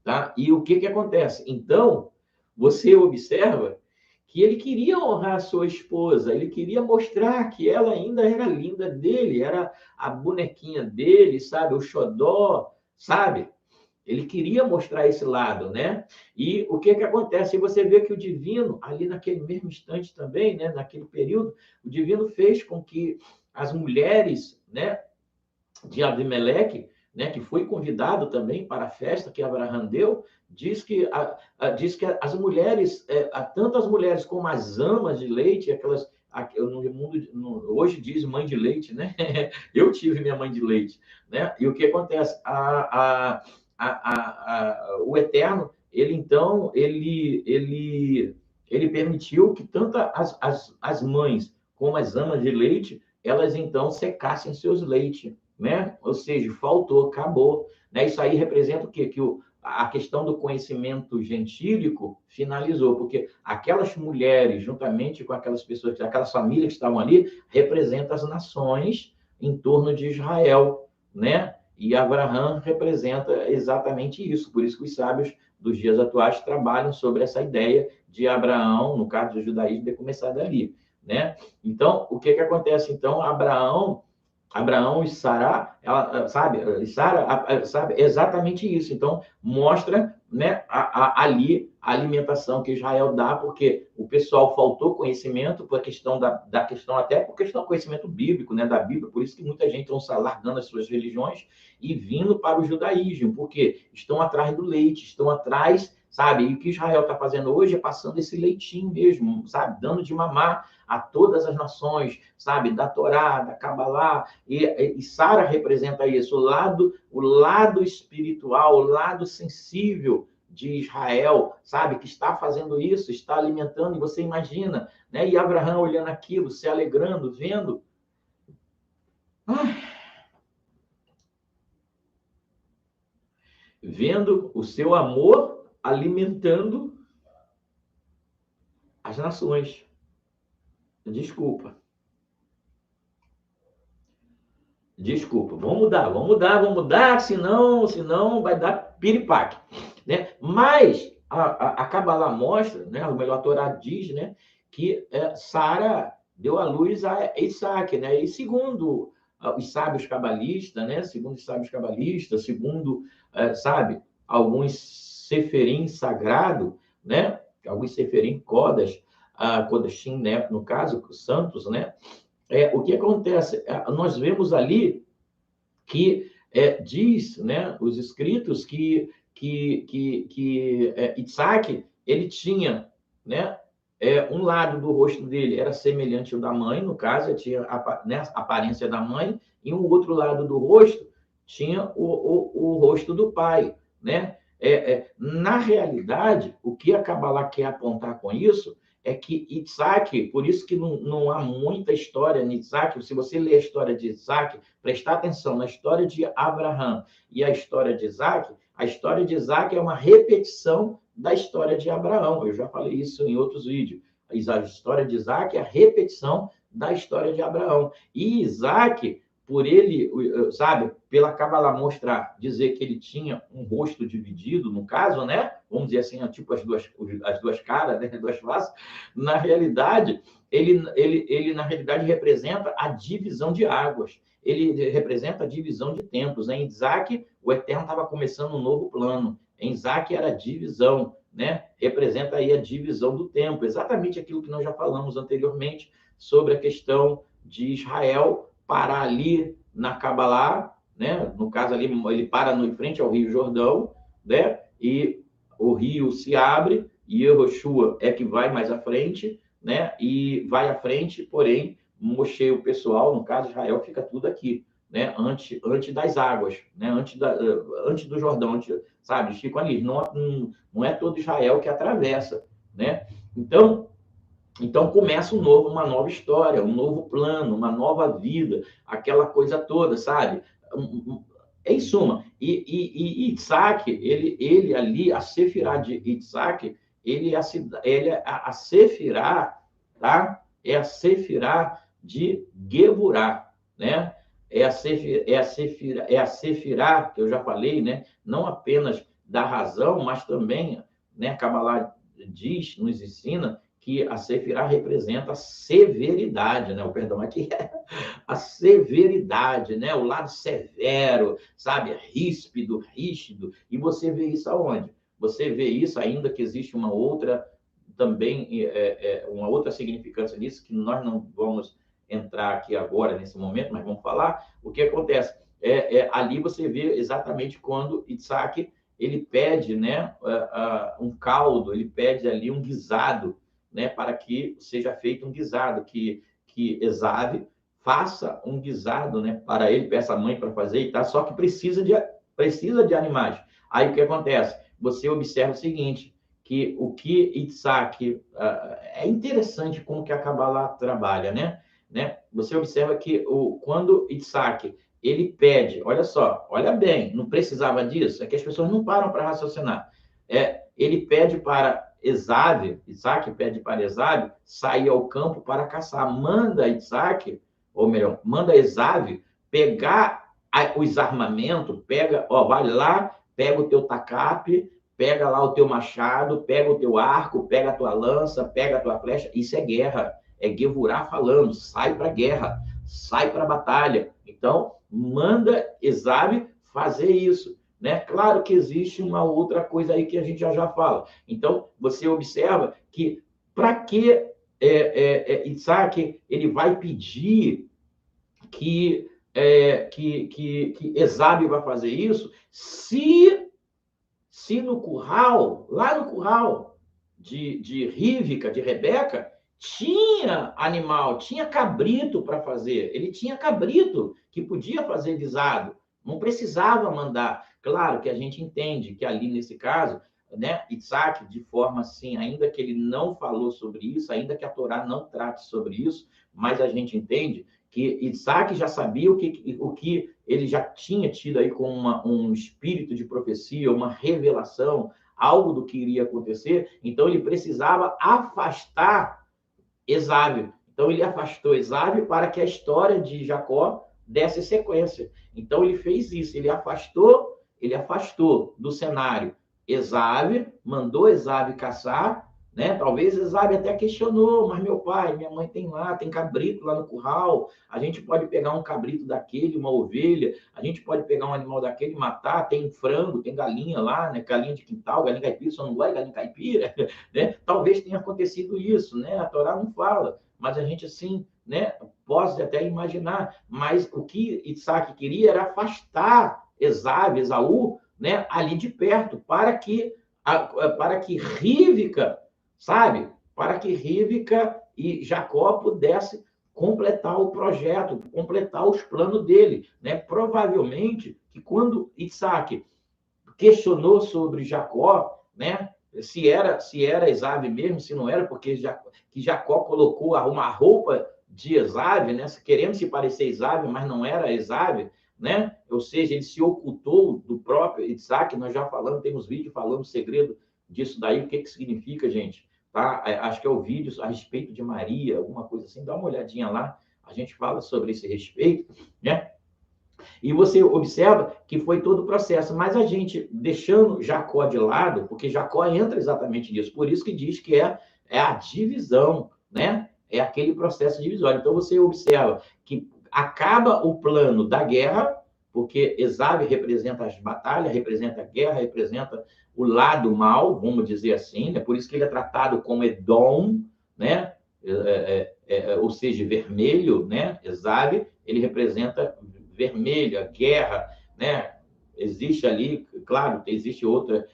Tá? E o que acontece? Então, você observa que ele queria honrar a sua esposa, ele queria mostrar que ela ainda era linda dele, era a bonequinha dele, sabe? O xodó, sabe? Ele queria mostrar esse lado, né? E o que acontece? E você vê que o divino, ali naquele mesmo instante também, né? Naquele período, o divino fez com que as mulheres, né? De Abimeleque, né? Que foi convidado também para a festa que Abraão deu, diz que as mulheres, tanto as mulheres como as amas de leite, aquelas no mundo hoje diz mãe de leite, né? Eu tive minha mãe de leite, né? E o que acontece? O Eterno, ele então, ele permitiu que tanto as mães como as amas de leite, elas então secassem seus leites, né? Ou seja, faltou, acabou, né? Isso aí representa o quê? Que a questão do conhecimento gentílico finalizou, porque aquelas mulheres, juntamente com aquelas pessoas, aquelas famílias que estavam ali, representam as nações em torno de Israel, né? E Abraão representa exatamente isso. Por isso que os sábios dos dias atuais trabalham sobre essa ideia de Abraão, no caso do judaísmo, ter começado ali, né? Então, o que acontece? Então, Abraão, Abraão e Sara, ela, sabe, Sara, sabe, exatamente isso. Então, mostra, né, ali a alimentação que Israel dá, porque o pessoal faltou conhecimento por questão da questão, até por questão do conhecimento bíblico, né, da Bíblia, por isso que muita gente está largando as suas religiões e vindo para o judaísmo, porque estão atrás do leite, estão atrás, sabe, e o que Israel está fazendo hoje é passando esse leitinho mesmo, sabe, dando de mamar a todas as nações, sabe, da Torá, da Cabalá, e Sara representa isso, o lado espiritual, o lado sensível de Israel, sabe, que está fazendo isso, está alimentando, e você imagina, né? E Abraão olhando aquilo, se alegrando, vendo. Vendo o seu amor alimentando as nações. Desculpa. Desculpa, vamos mudar, senão vai dar piripaque, né? Mas a Kabbalah mostra, né? O melhor, a Torá diz, né? Que Sara deu à luz a Isaac, né? E segundo os sábios cabalistas, né? Segundo, sabe, alguns seferim sagrado, né? Alguns seferim codas, Kodashim, né? No caso, os santos, né? O que acontece? Nós vemos ali que diz, né, os escritos que Isaac, ele tinha, né, um lado do rosto dele era semelhante ao da mãe, no caso, tinha né, a aparência da mãe, e um outro lado do rosto tinha o rosto do pai, né? Na realidade, o que a Kabbalah quer apontar com isso é que Isaac, por isso que não há muita história em Isaac, se você ler a história de Isaac, prestar atenção na história de Abraão e a história de Isaac é uma repetição da história de Abraão. Eu já falei isso em outros vídeos. A história de Isaac é a repetição da história de Abraão. E Isaac, por ele, sabe, pela Kabbalah mostrar, dizer que ele tinha um rosto dividido, no caso, né? Vamos dizer assim, tipo as duas caras, né? As duas faces. Na realidade, ele na realidade representa a divisão de águas. Ele representa a divisão de tempos. Em Isaac, o Eterno estava começando um novo plano. Em Isaac era a divisão, né? Representa aí a divisão do tempo. Exatamente aquilo que nós já falamos anteriormente sobre a questão de Israel parar ali na Kabbalah, né? No caso ali, ele para em frente ao Rio Jordão, né? E o rio se abre e Yehoshua é que vai mais à frente, né? E vai à frente, porém, Moshe, o pessoal, no caso Israel, fica tudo aqui, né? Antes das águas, né? Antes do Jordão, sabe? Eles ficam ali. Não é todo Israel que atravessa, né? Então começa uma nova história, um novo plano, uma nova vida, aquela coisa toda, sabe? Em suma, e Isaac, ele ali, a Sefirá de Isaac, ele é a Sefirá, tá? É a Sefirá de Geburá, né? É a Sefirá, que eu já falei, né? Não apenas da razão, mas também, né? A Kabbalah diz, nos ensina, que a Sefirá representa a severidade, né? O perdão aqui é a severidade, né? O lado severo, sabe? Ríspido, rígido. E você vê isso aonde? Você vê isso ainda que existe uma outra também uma outra significância nisso que nós não vamos entrar aqui agora nesse momento, mas vamos falar. O que acontece? Ali você vê exatamente quando Isaac ele pede, né, um caldo, ele pede ali um guisado, né, para que seja feito um guisado, que Esav faça um guisado, né, para ele, peça a mãe para fazer e tal, só que precisa de animais. Aí o que acontece? Você observa o seguinte, que o que Isaac... é interessante como que a Kabbalah trabalha, né? Você observa que quando Isaac ele pede, olha só, olha bem, não precisava disso, é que as pessoas não param para raciocinar. Ele pede para Isaac pede para Esav sair ao campo para caçar. Manda Isaac, ou melhor, manda Esav pegar os armamentos, vai lá, pega o teu tacape, pega lá o teu machado, pega o teu arco, pega a tua lança, pega a tua flecha. Isso é guerra. É Gevurá falando, sai para a guerra. sai para a batalha. Então, manda Esabe fazer isso, né? Claro que existe uma outra coisa aí que a gente já fala. Então, você observa que para que Isaac ele vai pedir que Esabe vai fazer isso, se no curral, lá no curral de Rívica, de Rebeca, tinha animal, tinha cabrito para fazer. Ele tinha cabrito que podia fazer guisado. Não precisava mandar. Claro que a gente entende que ali, nesse caso, né, Isaac, de forma assim, ainda que ele não falou sobre isso, ainda que a Torá não trate sobre isso, mas a gente entende que Isaac já sabia o que ele já tinha tido aí com um espírito de profecia, uma revelação, algo do que iria acontecer, então ele precisava afastar Esabe. Então ele afastou Esabe para que a história de Jacó desse sequência. Então ele fez isso, ele afastou do cenário Esabe, mandou Esabe caçar, né? Talvez Esabe até questionou, mas meu pai, minha mãe tem lá, tem cabrito lá no curral, a gente pode pegar um cabrito daquele, uma ovelha, a gente pode pegar um animal daquele, matar, tem frango, tem galinha lá, né? Galinha de quintal, galinha caipira, só não gosta de galinha caipira, né? Talvez tenha acontecido isso, né? A Torá não fala, mas a gente assim, né? Pode até imaginar, mas o que Isaac queria era afastar Esaú, né? Ali de perto, para que Rívica, sabe? Para que Rívica e Jacó pudessem completar o projeto, completar os planos dele, né? Provavelmente que quando Isaac questionou sobre Jacó, né? Se era Esabe mesmo, se não era, porque Jacó colocou uma roupa de Esabe, né? Querendo se parecer Esabe, mas não era Esabe, né? Ou seja, ele se ocultou do próprio Isaac. Nós já falamos, temos vídeo falando o segredo disso daí, o que significa, gente, tá? Acho que é o vídeo a respeito de Maria, alguma coisa assim, dá uma olhadinha lá, a gente fala sobre esse respeito, né? E você observa que foi todo o processo, mas a gente deixando Jacó de lado, porque Jacó entra exatamente nisso, por isso que diz que é a divisão, né? É aquele processo divisório. Então você observa que acaba o plano da guerra, porque Esabe representa as batalhas, representa a guerra, representa o lado mal, vamos dizer assim, né? Por isso que ele é tratado como Edom, né? Ou seja, vermelho, né? Esabe, ele representa vermelha, guerra, né? Existe ali, claro, existe outras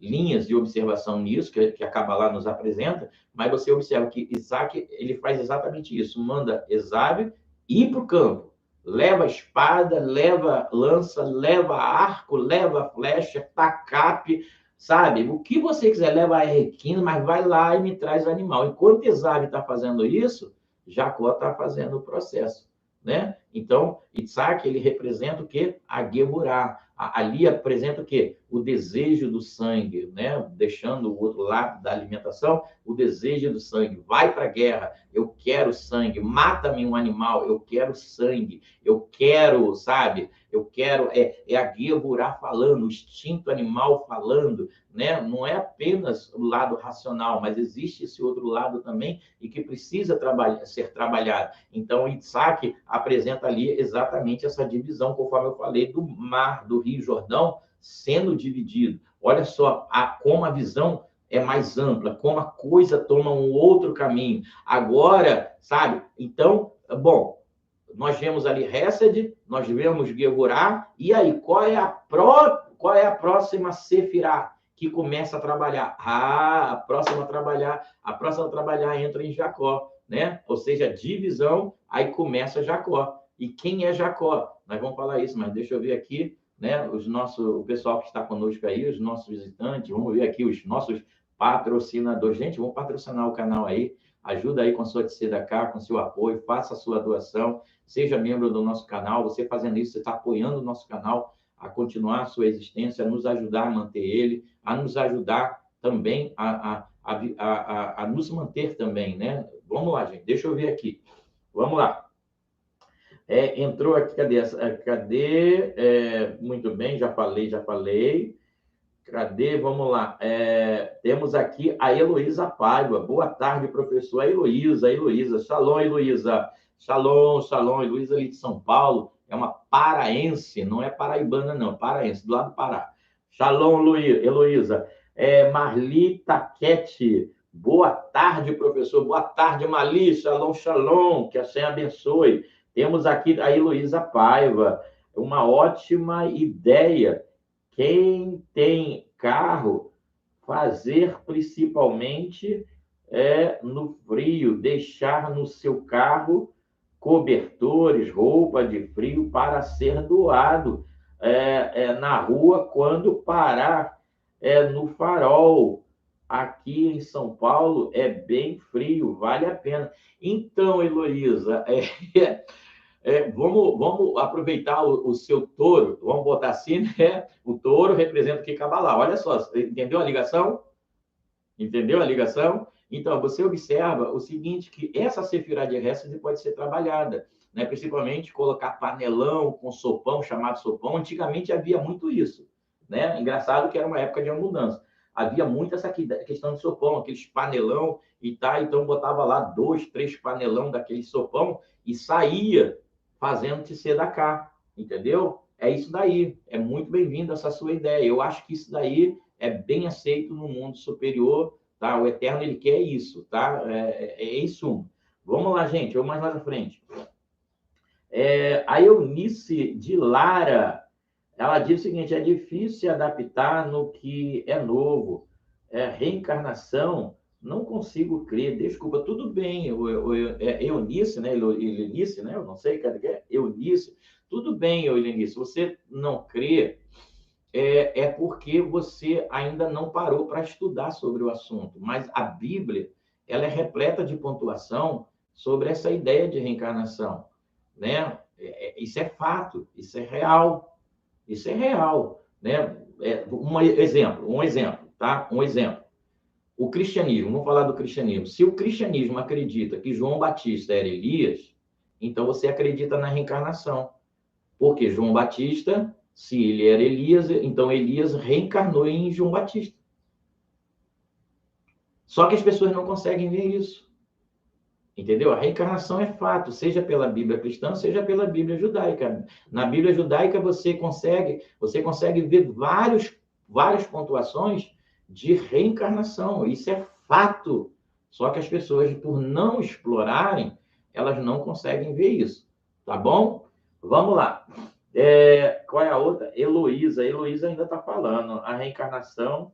linhas de observação nisso que a Kabbalah nos apresenta, mas você observa que Isaac ele faz exatamente isso, manda Esabe ir para o campo, leva espada, leva lança, leva arco, leva flecha, tacape, sabe? O que você quiser, leva a requina, mas vai lá e me traz animal. Enquanto Esabe está fazendo isso, Jacó está fazendo o processo, né? Então, Isaac, ele representa o quê? A Geburá. Ali apresenta o quê? O desejo do sangue, né? Deixando o outro lado da alimentação, o desejo do sangue. Vai para a guerra, eu quero sangue. Mata-me um animal, eu quero sangue. Eu quero, sabe? Eu quero, a Geburá falando, o instinto animal falando, né? Não é apenas o lado racional, mas existe esse outro lado também e que precisa ser trabalhado. Então, Isaac apresenta ali exatamente essa divisão, conforme eu falei, do mar, do Rio Jordão, sendo dividido. Olha só como a visão é mais ampla, como a coisa toma um outro caminho. Agora, sabe? Então, bom, nós vemos ali Hesed, nós vemos Geburá, e aí, qual é a próxima Sefirá que começa a trabalhar? A próxima a trabalhar entra em Jacó, né? Ou seja, divisão, aí começa Jacó. E quem é Jacó? Nós vamos falar isso, mas deixa eu ver aqui, né? O pessoal que está conosco aí, os nossos visitantes, vamos ver aqui os nossos patrocinadores. Gente, vamos patrocinar o canal aí. Ajuda aí com a sua Tzedakah, com seu apoio, faça a sua doação, seja membro do nosso canal. Você fazendo isso, você está apoiando o nosso canal a continuar a sua existência, a nos ajudar a manter ele, a nos ajudar também a nos manter também, né? Vamos lá, gente, deixa eu ver aqui. Vamos lá. Entrou aqui, cadê? Muito bem, já falei. Cadê? Vamos lá. Temos aqui a Heloísa Paiva. Boa tarde, professor. A Heloísa. Shalom, Heloísa. Shalom, shalom. Heloísa ali de São Paulo. É uma paraense, não é paraibana, não. Paraense, do lado do Pará. Shalom, Heloísa. Marli Taquete. Boa tarde, professor. Boa tarde, Marli. Shalom, shalom. Que a Senhora abençoe. Temos aqui a Heloísa Paiva. Uma ótima ideia. Quem tem carro, fazer principalmente no frio, deixar no seu carro cobertores, roupa de frio para ser doado na rua quando parar no farol. Aqui em São Paulo é bem frio, vale a pena. Então, Heloísa, vamos aproveitar o seu touro, vamos botar assim, né? O touro representa o que Cabalá. Olha só, entendeu a ligação? Entendeu a ligação? Então, você observa o seguinte, que essa Sefirá de Hesed pode ser trabalhada, né? Principalmente colocar panelão com sopão, chamado sopão. Antigamente havia muito isso, né? Engraçado que era uma época de abundância. Havia muito essa questão de sopão, aqueles panelão e tá, então botava lá 2, 3 panelão daquele sopão e saía fazendo tzedaká, entendeu? É isso daí. É muito bem-vindo essa sua ideia. Eu acho que isso daí é bem aceito no mundo superior, tá? O Eterno, ele quer isso, tá? Isso. Vamos lá, gente, vamos mais lá na frente. A Eunice de Lara, ela diz o seguinte, é difícil se adaptar no que é novo. Reencarnação, não consigo crer, desculpa, tudo bem, Eunice, né? Eunice, né? Eu não sei, cadê que é? Eunice, tudo bem, Eunice, você não crê, porque você ainda não parou para estudar sobre o assunto. Mas a Bíblia, ela é repleta de pontuação sobre essa ideia de reencarnação, né? Isso é fato, isso é real, né? Um exemplo, tá? Um exemplo. O cristianismo, vamos falar do cristianismo. Se o cristianismo acredita que João Batista era Elias, então você acredita na reencarnação. Porque João Batista, se ele era Elias, então Elias reencarnou em João Batista. Só que as pessoas não conseguem ver isso. Entendeu? A reencarnação é fato, seja pela Bíblia cristã, seja pela Bíblia judaica. Na Bíblia judaica você consegue ver várias pontuações de reencarnação. Isso é fato. Só que as pessoas, por não explorarem, elas não conseguem ver isso. Tá bom? Vamos lá. Qual é a outra? Heloísa. Heloísa ainda está falando. A reencarnação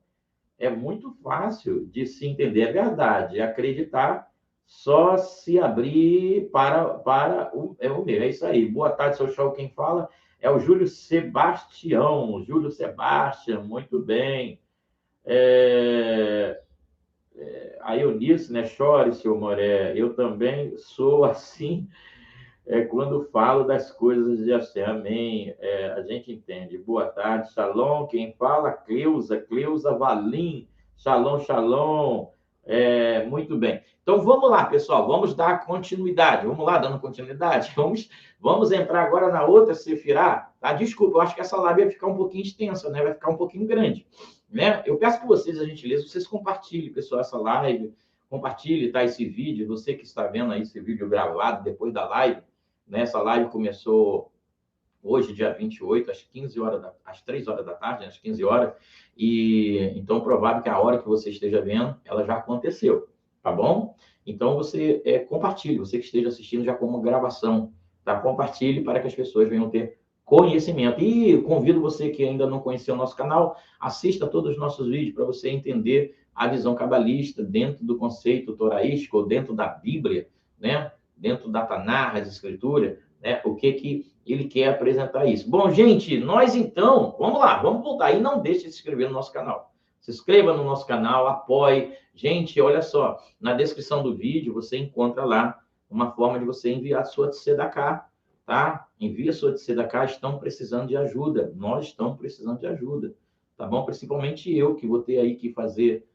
é muito fácil de se entender. É verdade. Acreditar só se abrir para o meu. É isso aí. Boa tarde, seu show. Quem fala é o Júlio Sebastião. Júlio Sebastião, muito bem. A Eunice, né? Chore, seu Moré. Eu também sou assim quando falo das coisas de assim, amém. A gente entende. Boa tarde, shalom. Quem fala, Cleusa Valim. Shalom, shalom. Muito bem. Então, vamos lá, pessoal. Vamos dar continuidade. Vamos lá, dando continuidade. Vamos entrar agora na outra Sefirá. Tá? Desculpa, eu acho que essa live vai ficar um pouquinho extensa, né? Vai ficar um pouquinho grande. Né? Eu peço que vocês, a gentileza, vocês compartilhem, pessoal, essa live. Compartilhe, tá? Esse vídeo. Você que está vendo aí esse vídeo gravado depois da live. Essa live começou hoje, dia 28, às 3 horas da tarde, às 15 horas. E então, provável que a hora que você esteja vendo, ela já aconteceu, tá bom? Então, você compartilhe, você que esteja assistindo já como gravação, tá? Compartilhe para que as pessoas venham ter conhecimento. E convido você que ainda não conheceu o nosso canal, assista todos os nossos vídeos para você entender a visão cabalista dentro do conceito toraístico, ou dentro da Bíblia, né? Dentro da Tanar, as Escrituras, né? O que ele quer apresentar isso. Bom, gente, nós então, vamos lá, vamos voltar. E não deixe de se inscrever no nosso canal. Se inscreva no nosso canal, apoie. Gente, olha só, na descrição do vídeo você encontra lá uma forma de você enviar a sua tzedaká, tá? Envia a sua tzedaká, estão precisando de ajuda. Nós estamos precisando de ajuda, tá bom? Principalmente eu, que vou ter aí que fazer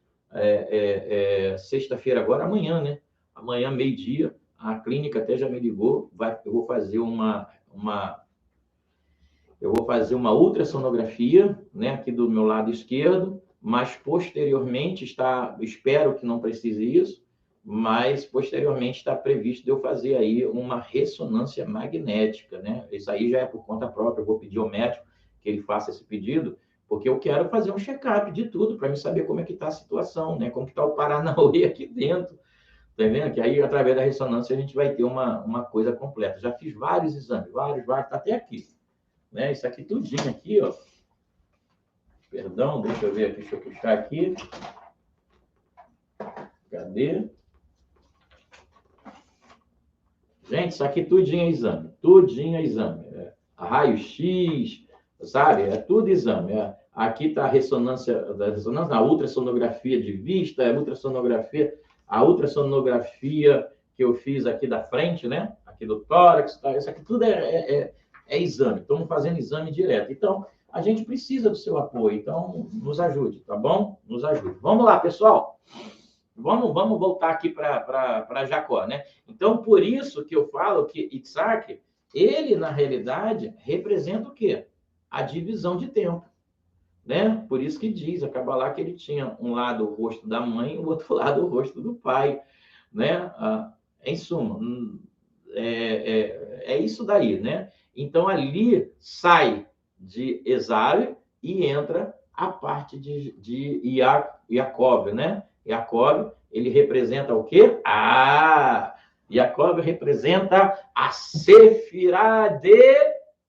sexta-feira agora, amanhã, né? Amanhã, meio-dia, a clínica até já me ligou, eu vou fazer eu vou fazer uma ultrassonografia, né, aqui do meu lado esquerdo, mas posteriormente espero que não precise isso, mas posteriormente está previsto de eu fazer aí uma ressonância magnética, né? Isso aí já é por conta própria, eu vou pedir ao médico que ele faça esse pedido, porque eu quero fazer um check-up de tudo para me saber como é que está a situação, né? Como que está o Paranauê aqui dentro, tá vendo? Que aí, através da ressonância, a gente vai ter uma coisa completa. Já fiz vários exames, vários, tá até aqui, né? Isso aqui tudinho aqui, ó. Perdão, deixa eu ver aqui, deixa eu puxar aqui. Cadê? Gente, isso aqui tudinho é exame. Tudinho é exame. Raio-X, sabe? É tudo exame. Aqui está a ressonância, a ultrassonografia de vista, a ultrassonografia que eu fiz aqui da frente, né? Aqui do tórax, tá? Isso aqui tudo é exame. Estamos fazendo exame direto. Então, a gente precisa do seu apoio. Então, nos ajude, tá bom? Nos ajude. Vamos lá, pessoal. Vamos voltar aqui para Jacó, né? Então, por isso que eu falo que Isaac, ele, na realidade, representa o quê? A divisão de tempo, né? Por isso que diz a Cabalá que ele tinha um lado o rosto da mãe e o outro lado o rosto do pai, né? Em suma, é isso daí, né? Então, ali sai de Esaú e entra a parte de Jacob, né? Jacob, ele representa o quê? Jacob representa a Sefirá de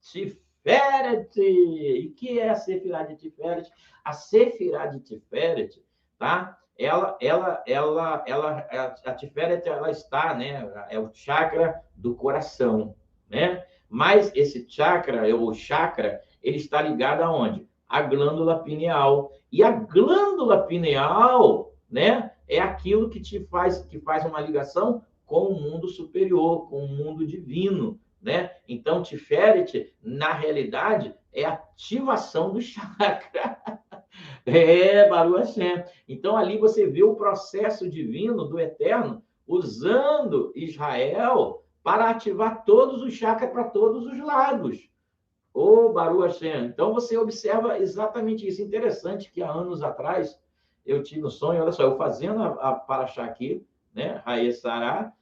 Tiferet. E o que é a Sefirá de Tiferet? A Sefirá de Tiferet, tá? A Tiferet, ela está, né? É o chakra do coração, né? Mas esse chakra, o chakra, ele está ligado aonde? A glândula pineal. E a glândula pineal, né, é aquilo que faz uma ligação com o mundo superior, com o mundo divino, né? Então, Tiferet, na realidade, é a ativação do chakra. Baruch Hashem. Então, ali você vê o processo divino do Eterno usando Israel para ativar todos os chakras para todos os lados. Baruch Hashem. Então, você observa exatamente isso. Interessante que há anos atrás eu tive um sonho, olha só, eu fazendo a Paraxá aqui, né, Raesará,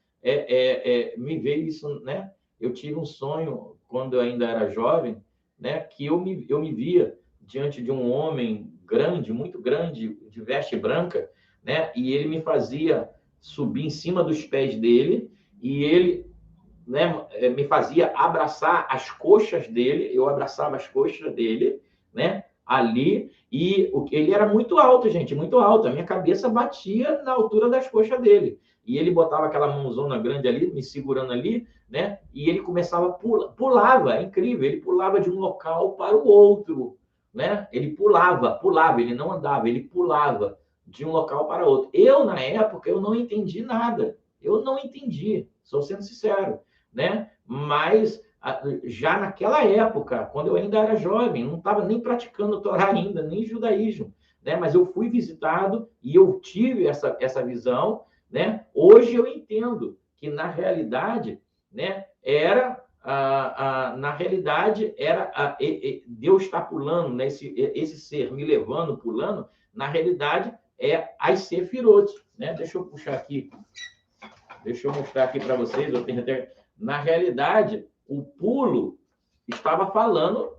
me veio isso, né? Eu tive um sonho, quando eu ainda era jovem, né, que eu me via diante de um homem grande, muito grande, de veste branca, né, e ele me fazia subir em cima dos pés dele, e ele, né, me fazia abraçar as coxas dele, eu abraçava as coxas dele, né, ali, e ele era muito alto, gente, muito alto, a minha cabeça batia na altura das coxas dele, e ele botava aquela mãozona grande ali, me segurando ali, né, e ele começava a pulava, é incrível, ele pulava de um local para o outro, né, ele pulava, ele não andava, ele pulava de um local para outro. Eu, na época, eu não entendi nada, eu não entendi, sou sendo sincero, né, mas já naquela época, quando eu ainda era jovem, não estava nem praticando Torá ainda, nem judaísmo, né? Mas eu fui visitado e eu tive essa visão, né? Hoje eu entendo que, na realidade, né, Deus está pulando, né? Esse ser me levando, pulando, na realidade, é as Sefirot, né? Deixa eu puxar aqui, deixa eu mostrar aqui para vocês, eu tenho até... Na realidade, o pulo estava falando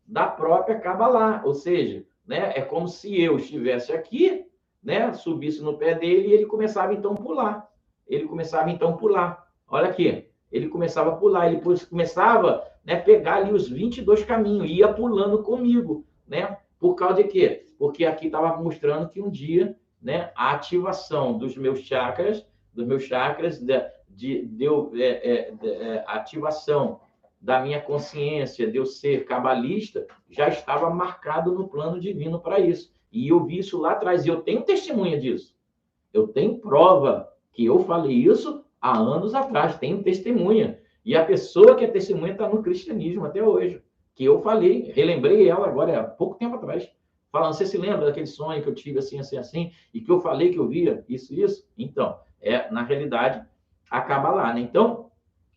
da própria Cabalá, ou seja, né, é como se eu estivesse aqui, né, subisse no pé dele e ele começava então a pular. Olha aqui, ele começava a pular, ele começava, né, pegar ali os 22 caminhos, ia pulando comigo, né? Por causa de quê? Porque aqui estava mostrando que um dia, né, a ativação dos meus chakras, a ativação da minha consciência de eu ser cabalista, já estava marcado no plano divino para isso. E eu vi isso lá atrás, e eu tenho testemunha disso. Eu tenho prova que eu falei isso há anos atrás, tenho testemunha. E a pessoa que é testemunha está no cristianismo até hoje. Que eu falei, relembrei ela agora há pouco tempo atrás, falando, você se lembra daquele sonho que eu tive assim, assim, assim, e que eu falei que eu via isso, isso? Então, na realidade, acaba lá, né? Então,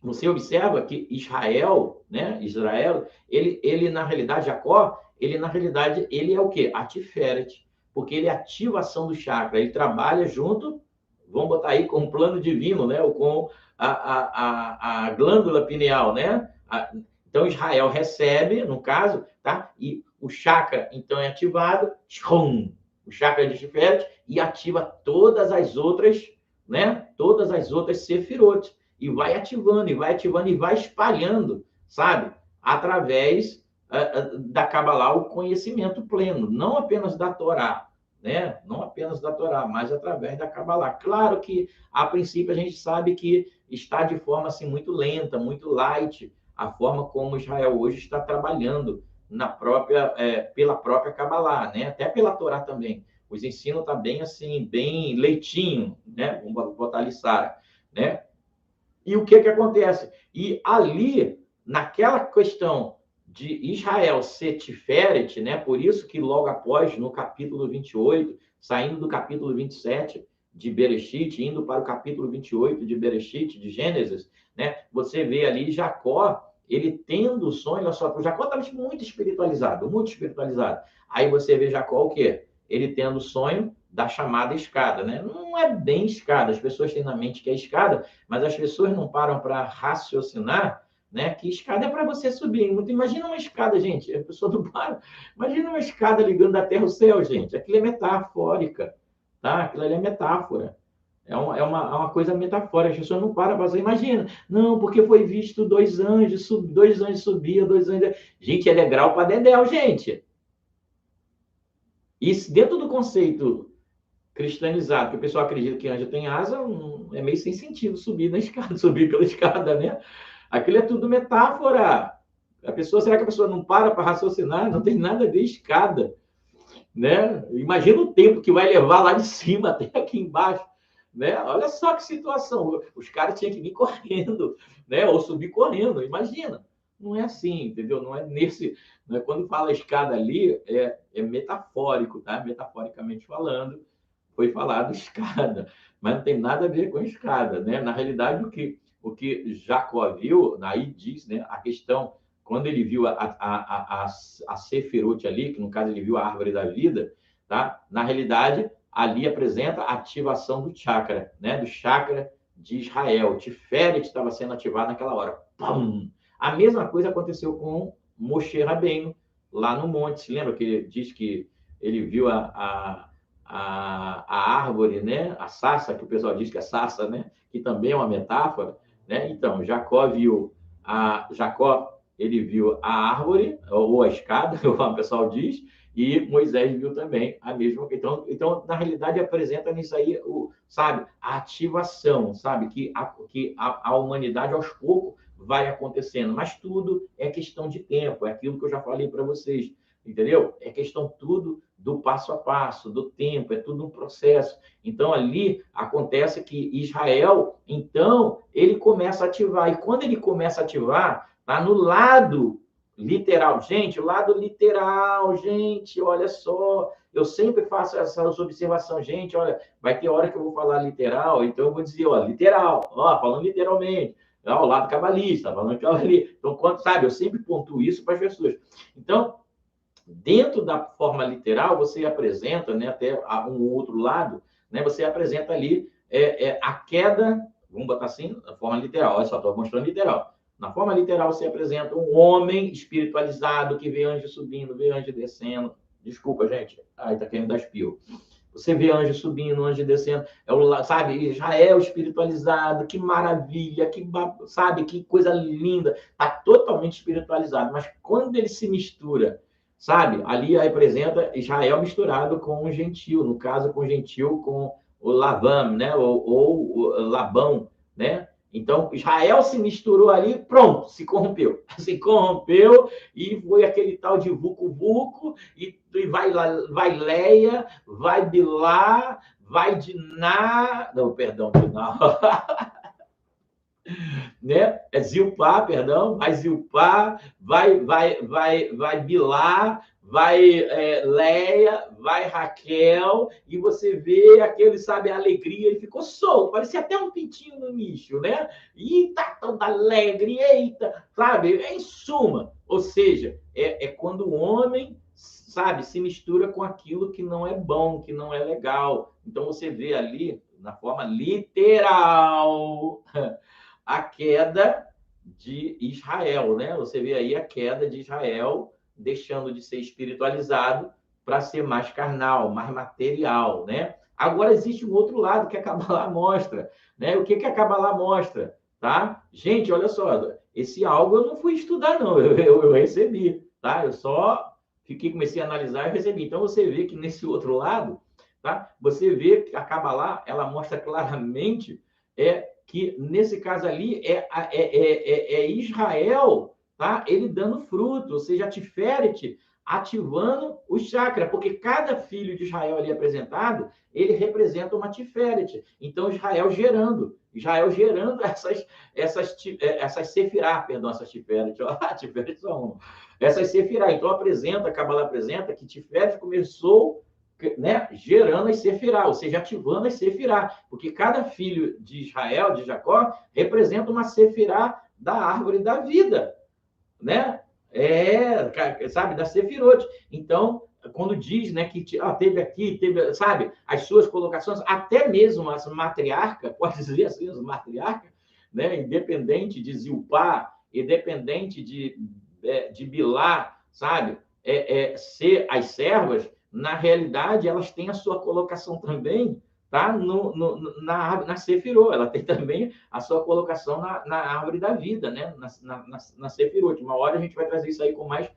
você observa que Israel, né? Israel, ele na realidade, Jacó, ele na realidade, ele é o quê? A Tiferet, porque ele é a ativação do chakra, ele trabalha junto, vamos botar aí com o plano divino, né? Ou com a glândula pineal, né? Então Israel recebe, no caso, tá? E o chakra então é ativado, o chakra de Tiferet, e ativa todas as outras, né? Todas as outras sefirot e vai ativando, e vai ativando, e vai espalhando, sabe? Através da Kabbalah o conhecimento pleno, não apenas da Torá, né? Não apenas da Torá, mas através da Kabbalah. Claro que, a princípio, a gente sabe que está de forma assim, muito lenta, muito light, a forma como Israel hoje está trabalhando na própria, pela própria Kabbalah, né? Até pela Torá também. Os ensinos estão bem assim, bem leitinho, né? Vamos botar ali, Sara, né? E o que acontece? E ali, naquela questão de Israel ser Tiferet, né? Por isso que logo após, no capítulo 28, saindo do capítulo 27 de Bereshit, indo para o capítulo 28 de Bereshit, de Gênesis, né? Você vê ali Jacó, ele tendo o sonho, olha só, o Jacó estava muito espiritualizado, muito espiritualizado. Aí você vê Jacó o quê? Ele tendo o sonho da chamada escada, né? Não é bem escada, as pessoas têm na mente que é escada, mas as pessoas não param para raciocinar, né? Que escada é para você subir. Imagina uma escada, gente. A pessoa não para. Imagina uma escada ligando da terra ao céu, gente. Aquilo é metafórica, tá? Aquilo ali é metáfora. É uma coisa metafórica. As pessoas não param para fazer. Imagina, não, porque foi visto dois anjos subiam, dois anjos. Gente, é degrau para dedéu, gente. Isso dentro do conceito cristianizado, que o pessoal acredita que anjo tem asa, é meio sem sentido subir na escada, subir pela escada, né? Aquilo é tudo metáfora. Será que a pessoa não para raciocinar? Não tem nada a ver escada, né? Imagina o tempo que vai levar lá de cima até aqui embaixo, né? Olha só que situação. Os caras tinham que vir correndo, né? Ou subir correndo. Imagina. Não é assim, entendeu? Não é nesse. Não é, quando fala escada ali, é metafórico, tá? Metaforicamente falando, foi falado escada, mas não tem nada a ver com escada, né? Na realidade, o que Jacó viu, aí diz, né? A questão, quando ele viu a Sefirot ali, que no caso ele viu a árvore da vida, tá? Na realidade, ali apresenta a ativação do chakra, né? Do chakra de Israel. Tiferet estava sendo ativado naquela hora. Pum! A mesma coisa aconteceu com Moshe Rabbeinu, lá no monte. Se lembra que ele diz que ele viu a árvore, né? A sarça, que o pessoal diz que é sarça, né? Que também é uma metáfora, né? Então, Jacó, ele viu a árvore, ou a escada, como o pessoal diz, e Moisés viu também a mesma. Então na realidade, apresenta nisso aí, sabe, a ativação, sabe, que a humanidade, aos poucos, vai acontecendo, mas tudo é questão de tempo, é aquilo que eu já falei para vocês, entendeu? É questão tudo do passo a passo, do tempo, é tudo um processo. Então, ali acontece que Israel, então, ele começa a ativar. E quando ele começa a ativar, está no lado literal. Gente, o lado literal, gente, olha só. Eu sempre faço essas observações. Gente, olha, vai ter hora que eu vou falar literal, então eu vou dizer, ó, literal, ó, falando literalmente. O lado cabalista, falando cabalista. Então, quando, sabe, eu sempre pontuo isso para as pessoas. Então, dentro da forma literal, você apresenta, né, até um outro lado, né, você apresenta ali a queda, vamos botar assim, na forma literal, olha só, estou mostrando literal. Na forma literal, você apresenta um homem espiritualizado que vê anjo subindo, vê anjo descendo. Desculpa, gente. Ai, tá querendo dar espio. Você vê anjo subindo, anjo descendo, sabe, Israel espiritualizado, que maravilha, sabe, que coisa linda, está totalmente espiritualizado, mas quando ele se mistura, sabe, ali representa Israel misturado com o gentil, no caso com o gentil, com o Lavam, né, ou o Labão, né, então Israel se misturou ali, pronto, se corrompeu, se corrompeu e foi aquele tal de vucu-vucu, e vai Leia, vai Bilá, vai Diná, não, perdão, Diná, né? É Zilpá, perdão, vai Zilpá, vai Bilá, vai Leia, vai Raquel, e você vê aquele, sabe, a alegria, ele ficou solto, parecia até um pintinho no micho, né? E tá tão alegre, eita, sabe? Em suma, ou seja, é quando o homem, sabe, se mistura com aquilo que não é bom, que não é legal. Então você vê ali, na forma literal, a queda de Israel, né? Você vê aí a queda de Israel, deixando de ser espiritualizado para ser mais carnal, mais material, né? Agora existe um outro lado que a Kabbalah mostra, né? O que a Kabbalah mostra, tá? Gente, olha só, esse algo eu não fui estudar, não, eu recebi, tá? Eu só comecei a analisar e recebi. Então você vê que nesse outro lado, tá? Você vê que a Kabbalah, ela mostra claramente que nesse caso ali é Israel, tá? Ele dando fruto, ou seja, a Tiferet ativando o chakra, porque cada filho de Israel ali apresentado, ele representa uma Tiferet. Então, Israel gerando essas sefirá, perdão, essas Tiferet, Tiferet só uma. Essas sefirá. Então, a Kabbalah apresenta que Tiferet começou, né, gerando as sefirá, ou seja, ativando as sefirá, porque cada filho de Israel, de Jacó, representa uma sefirá da árvore da vida, né? Sabe, da Sefirot. Então, quando diz, né, que teve aqui, teve, sabe, as suas colocações, até mesmo as matriarca, pode dizer assim, as matriarca, né, independente de Zilpá, independente de Bilá, sabe, ser as servas, na realidade, elas têm a sua colocação também, tá? Na Sefirot, ela tem também a sua colocação na árvore da vida, né? Na Sefirot. Uma hora a gente vai trazer isso aí com mais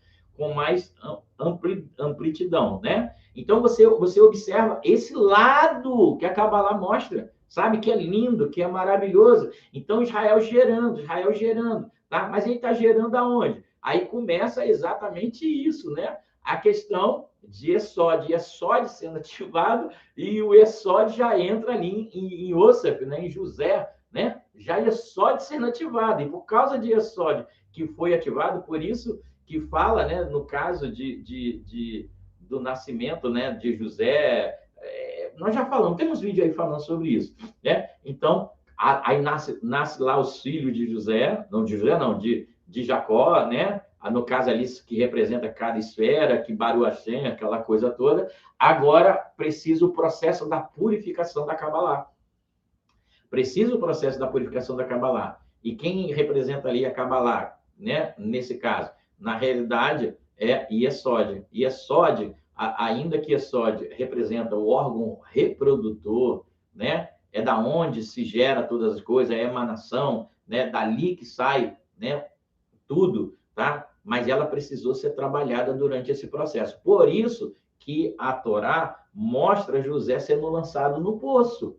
amplitude, né? Então, você observa esse lado que a Kabbalah mostra, sabe? Que é lindo, que é maravilhoso. Então, Israel gerando, tá? Mas ele está gerando aonde? Aí começa exatamente isso, né? A questão de Esod sendo ativado, e o Esod já entra ali em Yosef, né? Em José, né? Já Esod sendo ativado. E por causa de Esod que foi ativado, por isso que fala, né? No caso do nascimento, né? De José, nós já falamos, temos vídeo aí falando sobre isso, né? Então, aí nasce lá os filhos de José, não de José, não, de Jacó, né? No caso ali, que representa cada esfera, que Baruch Hashem, aquela coisa toda. Agora, precisa o processo da purificação da Kabbalah. Precisa o processo da purificação da Kabbalah. E quem representa ali a Kabbalah, né? Nesse caso, na realidade, é Yesod. Yesod, ainda que Yesod representa o órgão reprodutor, né? É da onde se gera todas as coisas, é a emanação, né? Dali que sai, né? Tudo, tá? Mas ela precisou ser trabalhada durante esse processo. Por isso que a Torá mostra José sendo lançado no poço.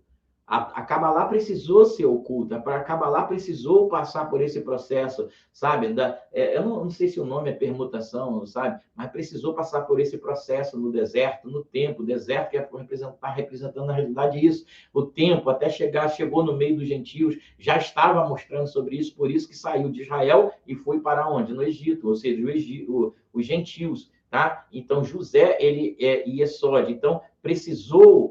A Kabbalah precisou ser oculta, a Kabbalah precisou passar por esse processo, sabe? Eu não sei se o nome é permutação, sabe? Mas precisou passar por esse processo no deserto, no tempo. O deserto que está representando, na realidade, isso. O tempo, até chegou no meio dos gentios, já estava mostrando sobre isso, por isso que saiu de Israel e foi para onde? No Egito, ou seja, os gentios. Tá? Então, José, ele é Yesod. Então, precisou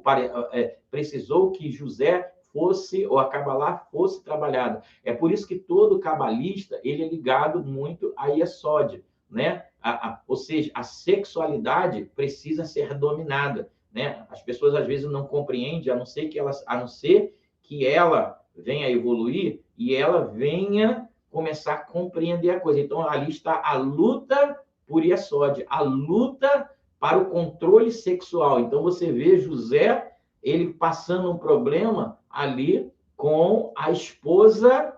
que José fosse, ou a Kabbalah fosse trabalhada. É por isso que todo cabalista, ele é ligado muito a Yesod, né? Ou seja, a sexualidade precisa ser dominada, né? As pessoas, às vezes, não compreendem, a não ser que ela venha evoluir e ela venha começar a compreender a coisa. Então, ali está a luta por Yesod, a luta para o controle sexual. Então, você vê José, ele passando um problema ali com a esposa.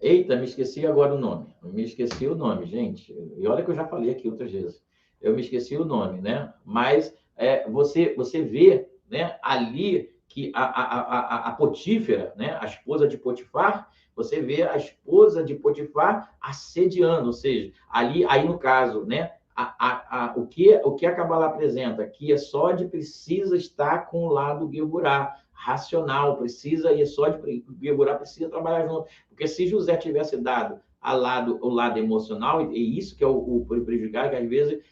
Eita, me esqueci agora o nome. Me esqueci o nome, gente. E olha que eu já falei aqui outras vezes. Eu me esqueci o nome, né? Mas você vê, né, ali que a Potífera, né, a esposa de Potifar, você vê a esposa de Potifar assediando, ou seja, aí no caso, né, o que a Kabbalah apresenta? Que Yesod precisa estar com o lado Geburah, racional, precisa, Yesod, Geburah precisa trabalhar junto. Porque se José tivesse dado o lado emocional, e isso que é o prejudicado, que às vezes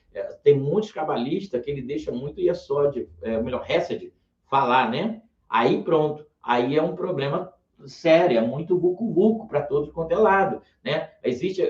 tem muitos cabalistas que ele deixa muito Yesod, melhor, Hesed, falar, né? Aí pronto, aí é um problema sério, é muito buco-buco para todos quanto é lado, né?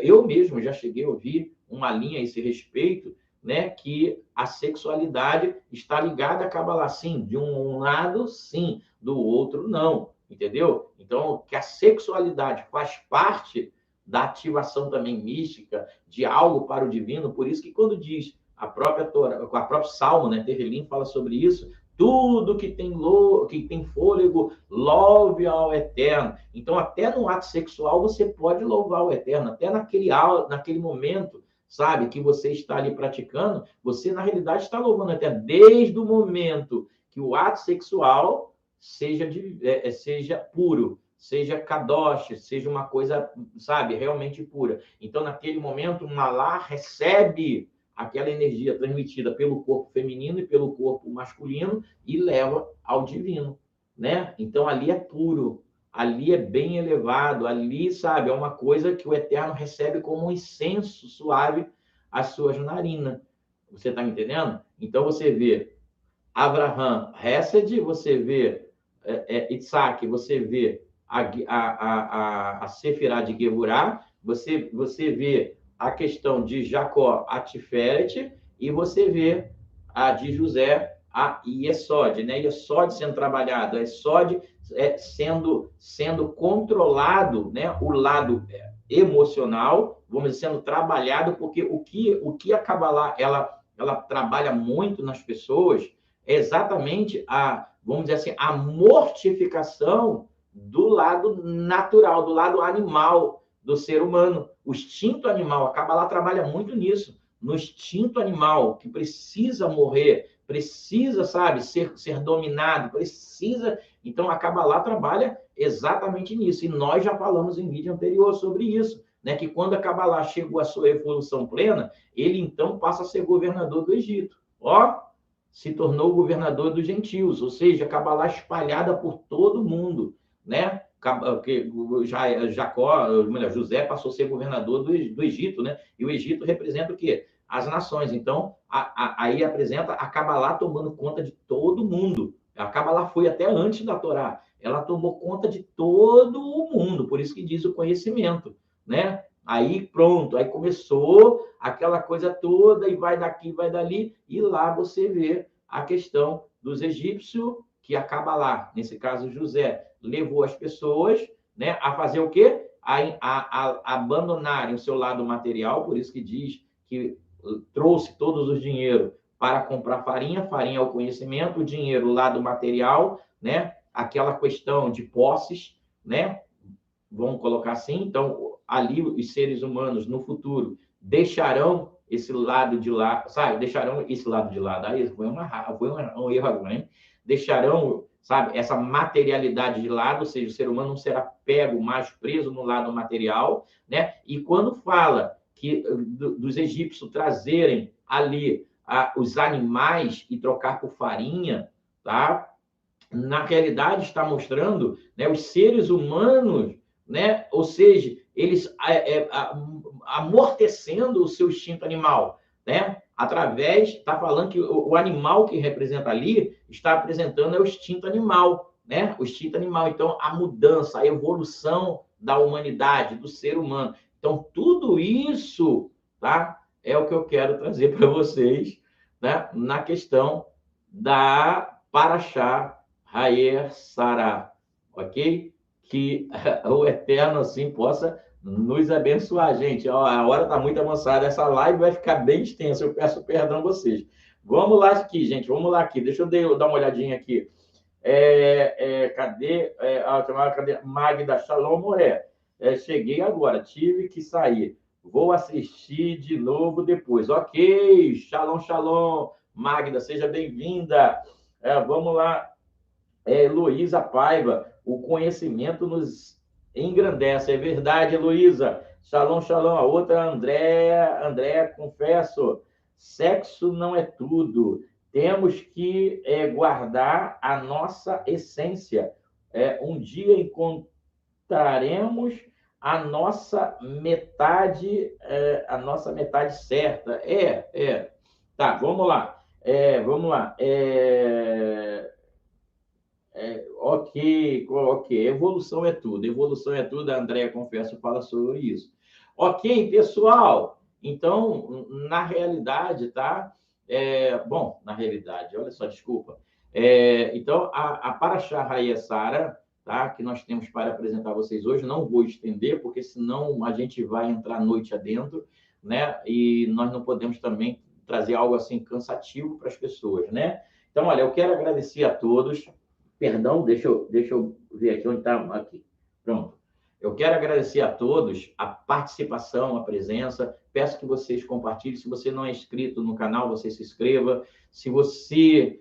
Eu mesmo já cheguei a ouvir uma linha a esse respeito, né, que a sexualidade está ligada a Kabbalah, sim, de um lado, sim, do outro, não, entendeu? Então, que a sexualidade faz parte da ativação também mística, de algo para o divino, por isso que quando diz a própria Torá, a própria Salmo, né, Terrilim fala sobre isso, tudo que tem fôlego, louve ao Eterno. Então, até no ato sexual, você pode louvar o Eterno. Até naquele momento, sabe, que você está ali praticando, você, na realidade, está louvando o Eterno. Desde o momento que o ato sexual seja puro, seja kadosh, seja uma coisa, sabe, realmente pura. Então, naquele momento, o Malá recebe aquela energia transmitida pelo corpo feminino e pelo corpo masculino e leva ao divino, né? Então ali é puro, ali é bem elevado, ali, sabe, é uma coisa que o Eterno recebe como um incenso suave às suas narinas. Você está me entendendo? Então você vê Abraham, Hesed, você vê Isaac, você vê a Sefirá de Geburah, você vê a questão de Jacó, a Tiferet, e você vê a de José, a Yesod, né? Yesod sendo trabalhado, Yesod sendo controlado, né? O lado emocional, vamos dizer, sendo trabalhado, porque o que a Kabbalah, ela trabalha muito nas pessoas é exatamente vamos dizer assim, a mortificação do lado natural, do lado animal do ser humano. O instinto animal, a Kabbalah trabalha muito nisso, no instinto animal, que precisa morrer, precisa, sabe, ser dominado, precisa. Então, a Kabbalah trabalha exatamente nisso. E nós já falamos em vídeo anterior sobre isso, né? Que quando a Kabbalah chegou à sua evolução plena, ele então passa a ser governador do Egito. Ó, se tornou governador dos gentios, ou seja, a Kabbalah espalhada por todo mundo, né? José passou a ser governador do Egito, né? E o Egito representa o quê? As nações. Então, aí apresenta a Kabbalah tomando conta de todo mundo. A Kabbalah foi até antes da Torá. Ela tomou conta de todo o mundo, por isso que diz o conhecimento, né? Aí pronto, aí começou aquela coisa toda e vai daqui, vai dali, e lá você vê a questão dos egípcios, que a Kabbalah, nesse caso José, levou as pessoas, né, a fazer o quê? A abandonarem o seu lado material, por isso que diz que trouxe todos os dinheiro para comprar farinha, farinha é o conhecimento, o dinheiro, o lado material, né, aquela questão de posses, né, vamos colocar assim. Então, ali os seres humanos no futuro deixarão esse lado de lá, sabe? Deixarão esse lado de lado. Aí foi um erro agora, hein? Deixarão, sabe, essa materialidade de lado, ou seja, o ser humano não será pego, mais preso no lado material, né? E quando fala que dos egípcios trazerem ali os animais e trocar por farinha, tá? Na realidade está mostrando, né, os seres humanos, né, ou seja, eles amortecendo o seu instinto animal, né, através, está falando que o animal que representa ali está apresentando o instinto animal, né, o instinto animal. Então, a mudança, a evolução da humanidade, do ser humano. Então, tudo isso, tá, é o que eu quero trazer para vocês, né, na questão da Paraxá Hayer Sarah, ok? Que o Eterno, assim, possa nos abençoar, gente. A hora está muito avançada, essa live vai ficar bem extensa, eu peço perdão a vocês. Vamos lá aqui, gente, vamos lá aqui. Deixa eu dar uma olhadinha aqui. Cadê? Magda, Shalom, Moré. Cheguei agora, tive que sair. Vou assistir de novo depois. Ok, Shalom, Shalom. Magda, seja bem-vinda. Vamos lá. Heloísa Paiva, o conhecimento nos engrandece. É verdade, Heloísa. Shalom, shalom. A outra, André, confesso. Sexo não é tudo. Temos que guardar a nossa essência. Um dia encontraremos a nossa metade certa. Tá, vamos lá. Vamos lá. Ok. Evolução é tudo. Evolução é tudo. A Andréa, confesso, fala sobre isso. Ok, pessoal. Então, na realidade, tá? Bom, na realidade, olha só, desculpa. Então, a Paraxá Hayessara, tá? Que nós temos para apresentar a vocês hoje, não vou estender, porque senão a gente vai entrar noite adentro, né? E nós não podemos também trazer algo assim cansativo para as pessoas, né? Então, olha, eu quero agradecer a todos. Perdão, deixa eu ver aqui onde está. Aqui. Pronto. Eu quero agradecer a todos a participação, a presença. Peço que vocês compartilhem. Se você não é inscrito no canal, você se inscreva. Se você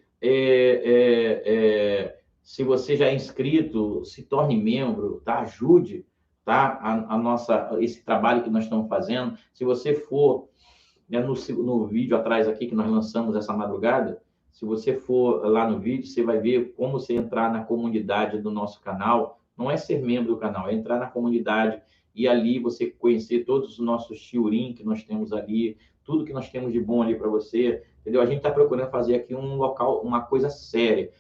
se você já é inscrito, se torne membro, tá? Ajude, tá? Esse trabalho que nós estamos fazendo. Se você for, né, no vídeo atrás aqui que nós lançamos essa madrugada, se você for lá no vídeo, você vai ver como você entrar na comunidade do nosso canal. Não é ser membro do canal, é entrar na comunidade e ali você conhecer todos os nossos shiurim que nós temos ali, tudo que nós temos de bom ali para você, entendeu? A gente está procurando fazer aqui um local, uma coisa séria.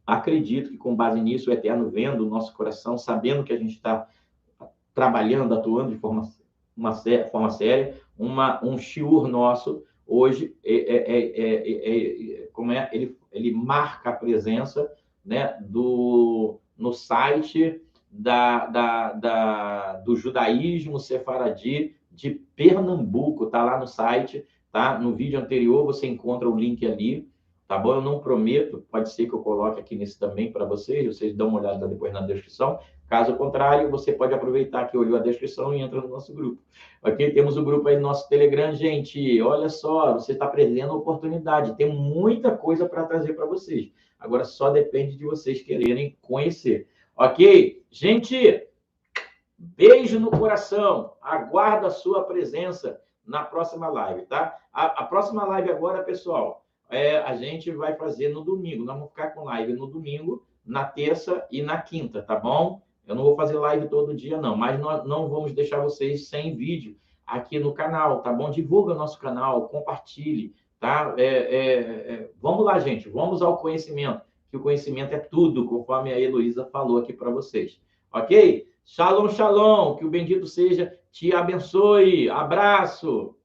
Acredito que com base nisso, o Eterno vendo o nosso coração, sabendo que a gente está trabalhando, atuando de forma séria, um shiur nosso hoje ele marca a presença, né, no site do judaísmo sefaradi de Pernambuco, tá lá no site, tá? No vídeo anterior você encontra o link ali, tá bom? Eu não prometo, pode ser que eu coloque aqui nesse também para vocês dão uma olhada depois na descrição. Caso contrário, você pode aproveitar que olhou a descrição e entra no nosso grupo. Ok? Temos o grupo aí no nosso Telegram, gente. Olha só, você está perdendo a oportunidade. Tem muita coisa para trazer para vocês. Agora só depende de vocês quererem conhecer. Ok? Gente, beijo no coração. Aguardo a sua presença na próxima live, tá? A próxima live agora, pessoal, a gente vai fazer no domingo. Nós vamos ficar com live no domingo, na terça e na quinta, tá bom? Eu não vou fazer live todo dia, não, mas nós não vamos deixar vocês sem vídeo aqui no canal, tá bom? Divulga o nosso canal, compartilhe, tá? Vamos lá, gente, vamos ao conhecimento, que o conhecimento é tudo, conforme a Heloísa falou aqui para vocês, ok? Shalom, shalom, que o bendito seja, te abençoe, abraço!